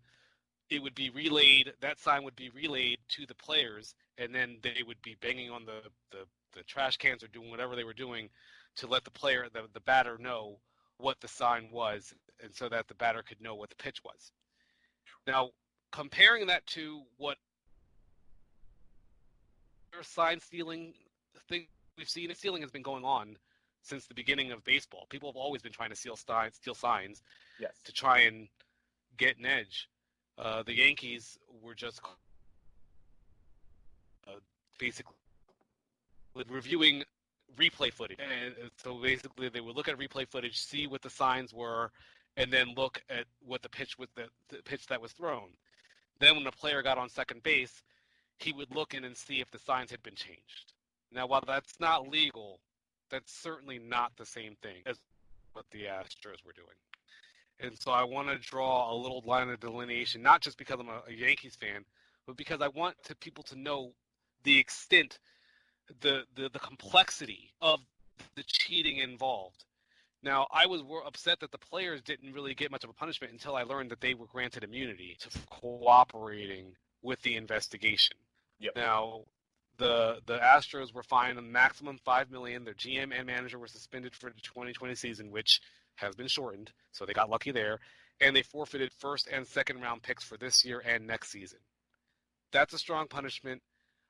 it would be relayed. That sign would be relayed to the players, and then they would be banging on the trash cans or doing whatever they were doing to let the batter know what the sign was, and so that the batter could know what the pitch was. Now, comparing that to what sign stealing thing we've seen, stealing has been going on since the beginning of baseball. People have always been trying to steal signs to try and get an edge. The Yankees were just basically reviewing replay footage. And so basically they would look at replay footage, see what the signs were, and then look at what the pitch was, the pitch that was thrown. Then when the player got on second base, he would look in and see if the signs had been changed. Now, while that's not legal, that's certainly not the same thing as what the Astros were doing. And so I want to draw a little line of delineation, not just because I'm a Yankees fan, but because I want people to know the extent, the complexity of the cheating involved. Now, I was upset that the players didn't really get much of a punishment until I learned that they were granted immunity to cooperating with the investigation. Yep. Now, the Astros were fined a maximum $5 million. Their GM and manager were suspended for the 2020 season, which has been shortened, so they got lucky there. And they forfeited first and second round picks for this year and next season. That's a strong punishment.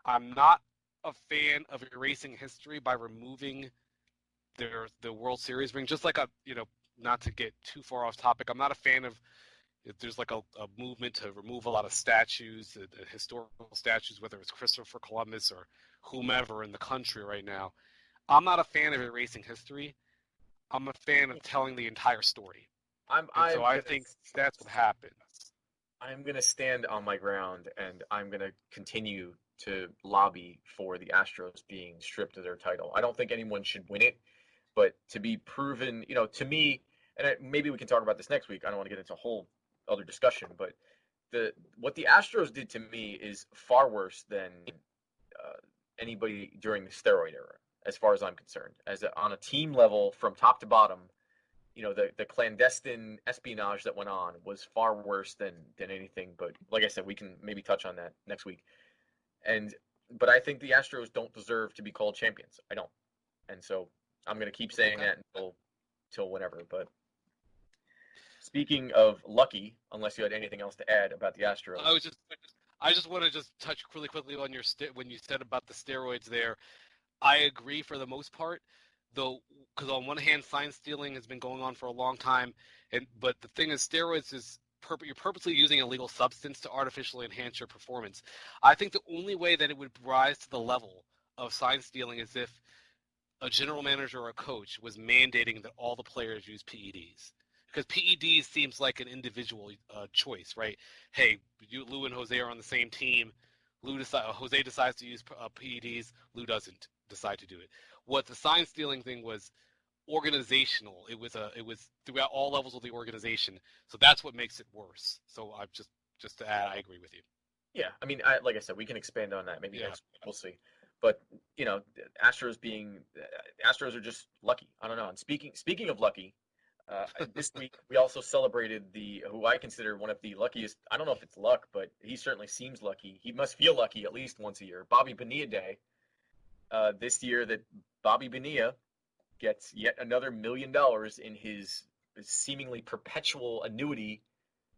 I'm not a fan of erasing history by removing the World Series ring. Just like not to get too far off topic, I'm not a fan of if there's like a movement to remove a lot of statues, historical statues, whether it's Christopher Columbus or whomever in the country right now. I'm not a fan of erasing history. I'm a fan of telling the entire story. So I think that's what happened. I'm going to stand on my ground, and I'm going to continue to lobby for the Astros being stripped of their title. I don't think anyone should win it, but to be proven, to me, and maybe we can talk about this next week. I don't want to get into a whole other discussion, but what the Astros did to me is far worse than anybody during the steroid era, as far as I'm concerned. On a team level, from top to bottom, the clandestine espionage that went on was far worse than anything. But like I said, we can maybe touch on that next week. But I think the Astros don't deserve to be called champions. I don't. And so I'm going to keep saying that until whenever. But speaking of lucky, unless you had anything else to add about the Astros. I just want to just touch really quickly on when you said about the steroids there. I agree for the most part, though, because on one hand, sign stealing has been going on for a long time, but the thing is, steroids is you're purposely using a illegal substance to artificially enhance your performance. I think the only way that it would rise to the level of sign stealing is if a general manager or a coach was mandating that all the players use PEDs. Because PEDs seems like an individual choice, right? Hey, Lou and Jose are on the same team. Jose decides to use PEDs. Lou doesn't decide to do it. What the sign stealing thing was organizational. It was throughout all levels of the organization. So that's what makes it worse. So I just to add, I agree with you. Yeah, I mean, like I said, we can expand on that maybe next week. We'll see. But Astros are just lucky. I don't know. And speaking of lucky, this week we also celebrated who I consider one of the luckiest. I don't know if it's luck, but he certainly seems lucky. He must feel lucky at least once a year. Bobby Bonilla Day. This year that Bobby Bonilla gets yet another $1 million in his seemingly perpetual annuity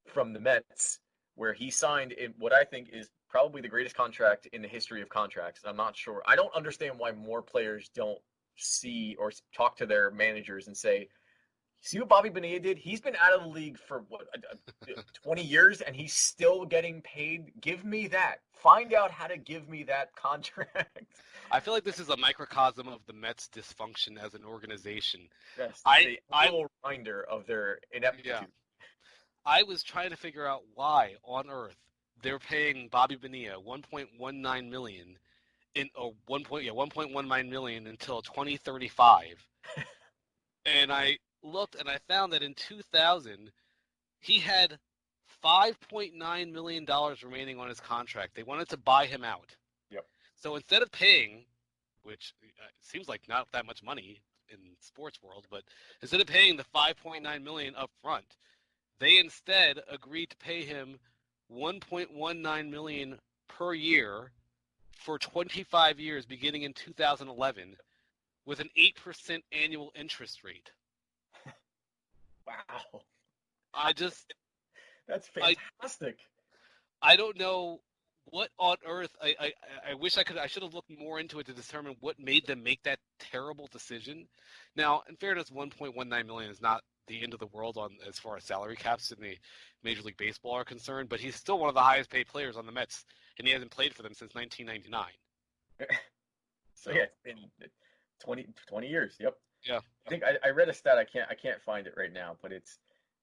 from the Mets, where he signed in what I think is probably the greatest contract in the history of contracts. I'm not sure. I don't understand why more players don't see or talk to their managers and say, see what Bobby Bonilla did? He's been out of the league for 20 years, and he's still getting paid. Give me that. Find out how to give me that contract. I feel like this is a microcosm of the Mets' dysfunction as an organization. Yes, a little reminder of their ineptitude. Yeah. I was trying to figure out why on earth they're paying Bobby Bonilla $1.19 million $1.19 million until 2035, and I looked and I found that in 2000 he had $5.9 million remaining on his contract. They wanted to buy him out. Yep. So instead of paying, which seems like not that much money in sports world, but instead of paying the $5.9 million up front, they instead agreed to pay him $1.19 million per year for 25 years beginning in 2011 with an 8% annual interest rate. Wow. That's fantastic. I don't know what on earth. I wish I should have looked more into it to determine what made them make that terrible decision. Now, in fairness, $1.19 million is not the end of the world as far as salary caps in the Major League Baseball are concerned, but he's still one of the highest paid players on the Mets, and he hasn't played for them since 1999. So yeah, it's been 20 years. Yep. Yeah. I think I read a stat. I can't find it right now, but it's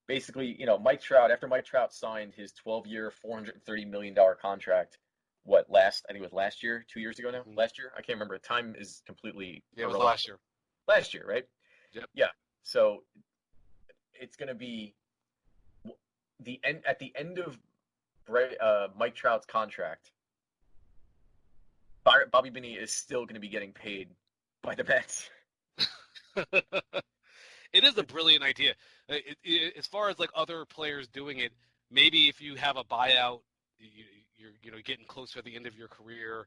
basically, Mike Trout, after Mike Trout signed his 12-year, $430 million contract, I think it was last year, 2 years ago now? Mm-hmm. Last year? I can't remember. Time is completely it was last year. last year, right? Yep. Yeah. So it's going to be the end at the end of Mike Trout's contract. Bobby Bonilla is still going to be getting paid by the Mets. It is a brilliant idea. As far as like other players doing it, maybe if you have a buyout, you're getting closer to the end of your career,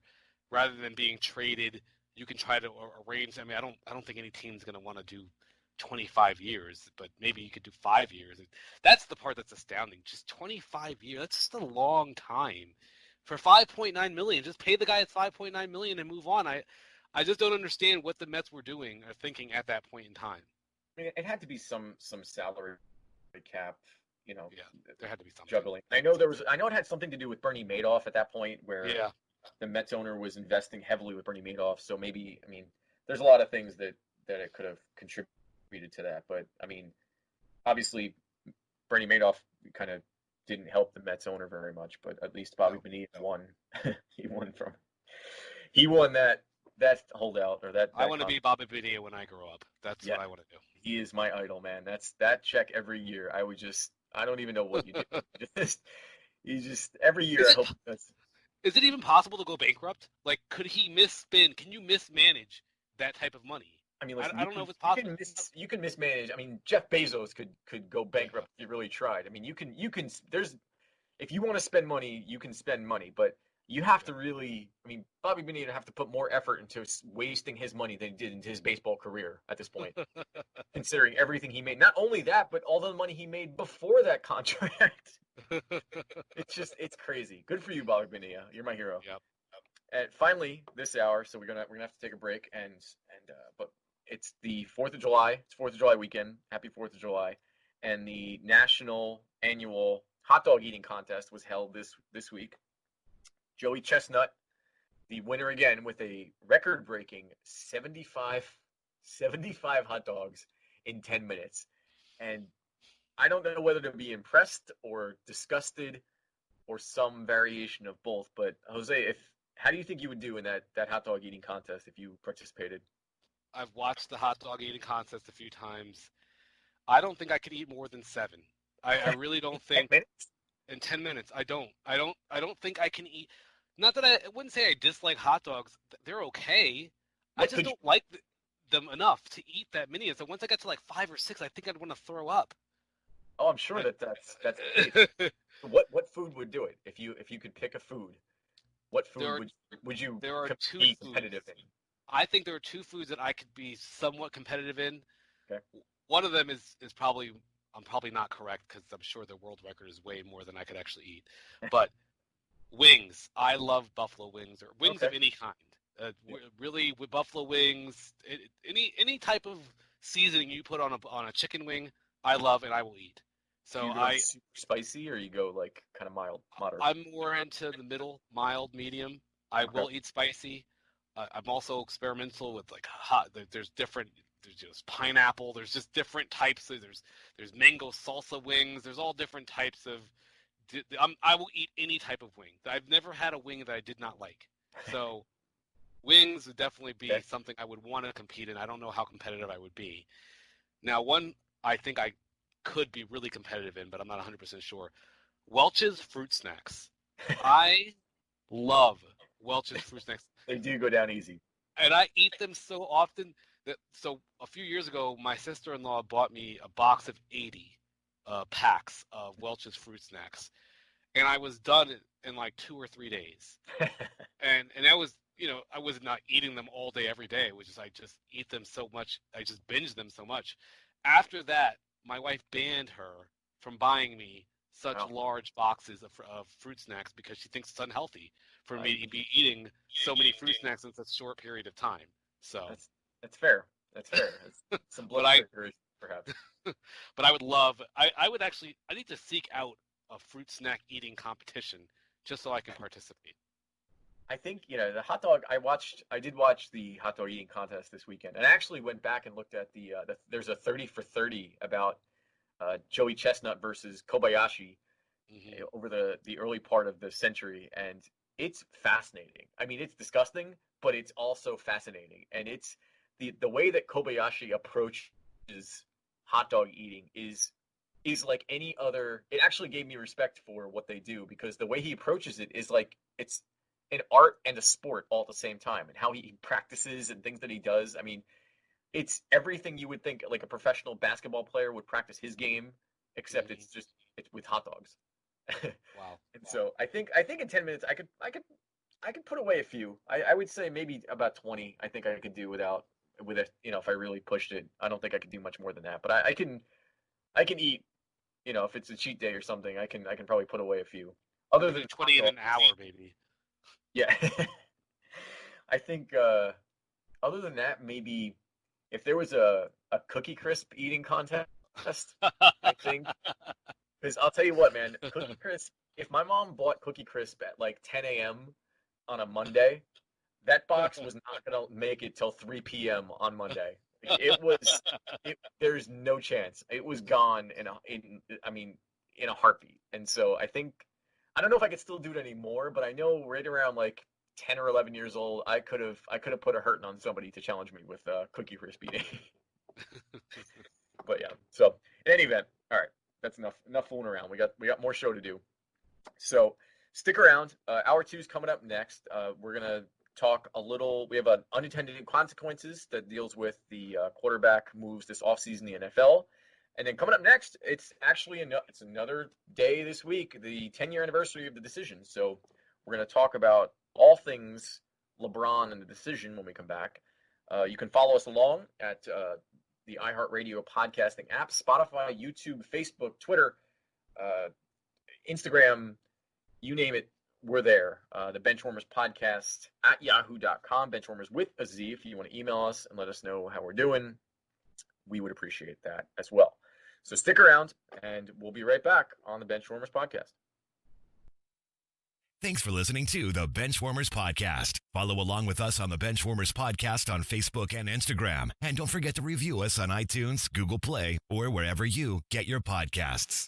rather than being traded, you can try to arrange. I mean, I don't think any team's going to want to do 25 years, but maybe you could do 5 years. That's the part that's astounding. Just 25 years. That's just a long time. For 5.9 million, just pay the guy at 5.9 million and move on. I just don't understand what the Mets were doing or thinking at that point in time. I mean, it had to be some salary cap, Yeah, there had to be something. juggling. I know it had something to do with Bernie Madoff at that point, where the Mets owner was investing heavily with Bernie Madoff. So maybe, I mean, there's a lot of things that it could have contributed to that. But I mean, obviously, Bernie Madoff kind of didn't help the Mets owner very much. But at least Bobby Bonilla won. He won that holdout, or that I want to be Bobby Bonilla when I grow up. That's what I want to do. He is my idol, man. That's that check every year. I don't even know what you do. You just every year. I hope that's. Is it even possible to go bankrupt? Like, could he misspend? Can you mismanage that type of money? I mean, listen, I don't know if it's possible. You can mismanage. I mean, Jeff Bezos could go bankrupt if he really tried. I mean, you can. There's, if you want to spend money, you can spend money, but you have to really. I mean, Bobby Bonilla have to put more effort into wasting his money than he did into his baseball career at this point, considering everything he made. Not only that, but all the money he made before that contract. It's crazy. Good for you, Bobby Bonilla. You're my hero. Yep. And finally, this hour, so we're gonna have to take a break, but it's the 4th of July. It's 4th of July weekend. Happy 4th of July, and the national annual hot dog eating contest was held this week. Joey Chestnut, the winner again, with a record-breaking 75 hot dogs in 10 minutes. And I don't know whether to be impressed or disgusted or some variation of both. But Jose, how do you think you would do in that hot dog eating contest if you participated? I've watched the hot dog eating contest a few times. I don't think I could eat more than 7. I really don't think. 10 minutes? In 10 minutes, I don't think I can eat. Not that I wouldn't say I dislike hot dogs. They're okay. I just don't like them enough to eat that many. So once I get to like 5 or 6, I think I'd want to throw up. Oh, I'm sure that's the case. What food would do it? If you could pick a food, what food would you be competitive in? I think there are 2 foods that I could be somewhat competitive in. Okay. One of them is probably, I'm probably not correct because I'm sure the world record is way more than I could actually eat. But wings. I love buffalo wings, or wings of any kind. Really, with buffalo wings, any type of seasoning you put on a chicken wing, I love and I will eat. So you go super spicy, or you go like kind of mild, moderate? I'm more into the middle, mild, medium. I will eat spicy. I'm also experimental with like hot. There's different. There's just pineapple. There's just different types. There's mango salsa wings. There's all different types of. I will eat any type of wing. I've never had a wing that I did not like. So wings would definitely be something I would want to compete in. I don't know how competitive I would be. Now, one I think I could be really competitive in, but I'm not 100% sure. Welch's fruit snacks. I love Welch's fruit snacks. They do go down easy. And I eat them so often so a few years ago, my sister-in-law bought me a box of 80 packs of Welch's fruit snacks, and I was done in like 2 or 3 days. and that was, I was not eating them all day every day. It was just I just eat them so much. I just binged them so much. After that, my wife banned her from buying me such large boxes of fruit snacks because she thinks it's unhealthy for me to be eating so many fruit snacks in such a short period of time. So that's fair. That's fair. It's some blood sugar, perhaps. But I would love. I would actually. I need to seek out a fruit snack eating competition just so I can participate. I think the hot dog. I did watch the hot dog eating contest this weekend, and I actually went back and looked at the there's a 30 for 30 about Joey Chestnut versus Kobayashi over the early part of the century, and it's fascinating. I mean, it's disgusting, but it's also fascinating, and the way that Kobayashi approaches hot dog eating is like any other. It actually gave me respect for what they do, because the way he approaches it is like it's an art and a sport all at the same time, and how he practices and things that he does. I mean, it's everything you would think like a professional basketball player would practice his game, except it's with hot dogs. Wow. And so I think in 10 minutes I could put away a few. I would say maybe about 20. I think I could do with it. If I really pushed it. I don't think I could do much more than that. But I can eat. If it's a cheat day or something, I can probably put away a few. Other than 20 in an hour, maybe. Yeah. I think other than that, maybe if there was a Cookie Crisp eating contest, I think. Because I'll tell you what, man, Cookie Crisp, if my mom bought Cookie Crisp at like 10 a.m. on a Monday, that box was not going to make it till 3 p.m. on Monday. There's no chance. It was gone in a heartbeat. And so I don't know if I could still do it anymore, but I know right around like 10 or 11 years old, I could have put a hurting on somebody to challenge me with Cookie Crisp eating. But yeah, so in any event, all right, that's enough fooling around. We got more show to do. So stick around. Hour 2 is coming up next. We're gonna talk a little. We have an unintended consequences that deals with the quarterback moves this offseason in the NFL. And then coming up next, it's actually it's another day this week, the 10-year anniversary of the decision. So we're going to talk about all things LeBron and the decision when we come back. You can follow us along at the iHeartRadio podcasting app, Spotify, YouTube, Facebook, Twitter, Instagram, you name it, we're there. The Benchwarmers podcast at yahoo.com, Benchwarmers with a Z. If you want to email us and let us know how we're doing, we would appreciate that as well. So stick around, and we'll be right back on the Benchwarmers podcast. Thanks for listening to the Benchwarmers podcast. Follow along with us on the Benchwarmers podcast on Facebook and Instagram. And don't forget to review us on iTunes, Google Play, or wherever you get your podcasts.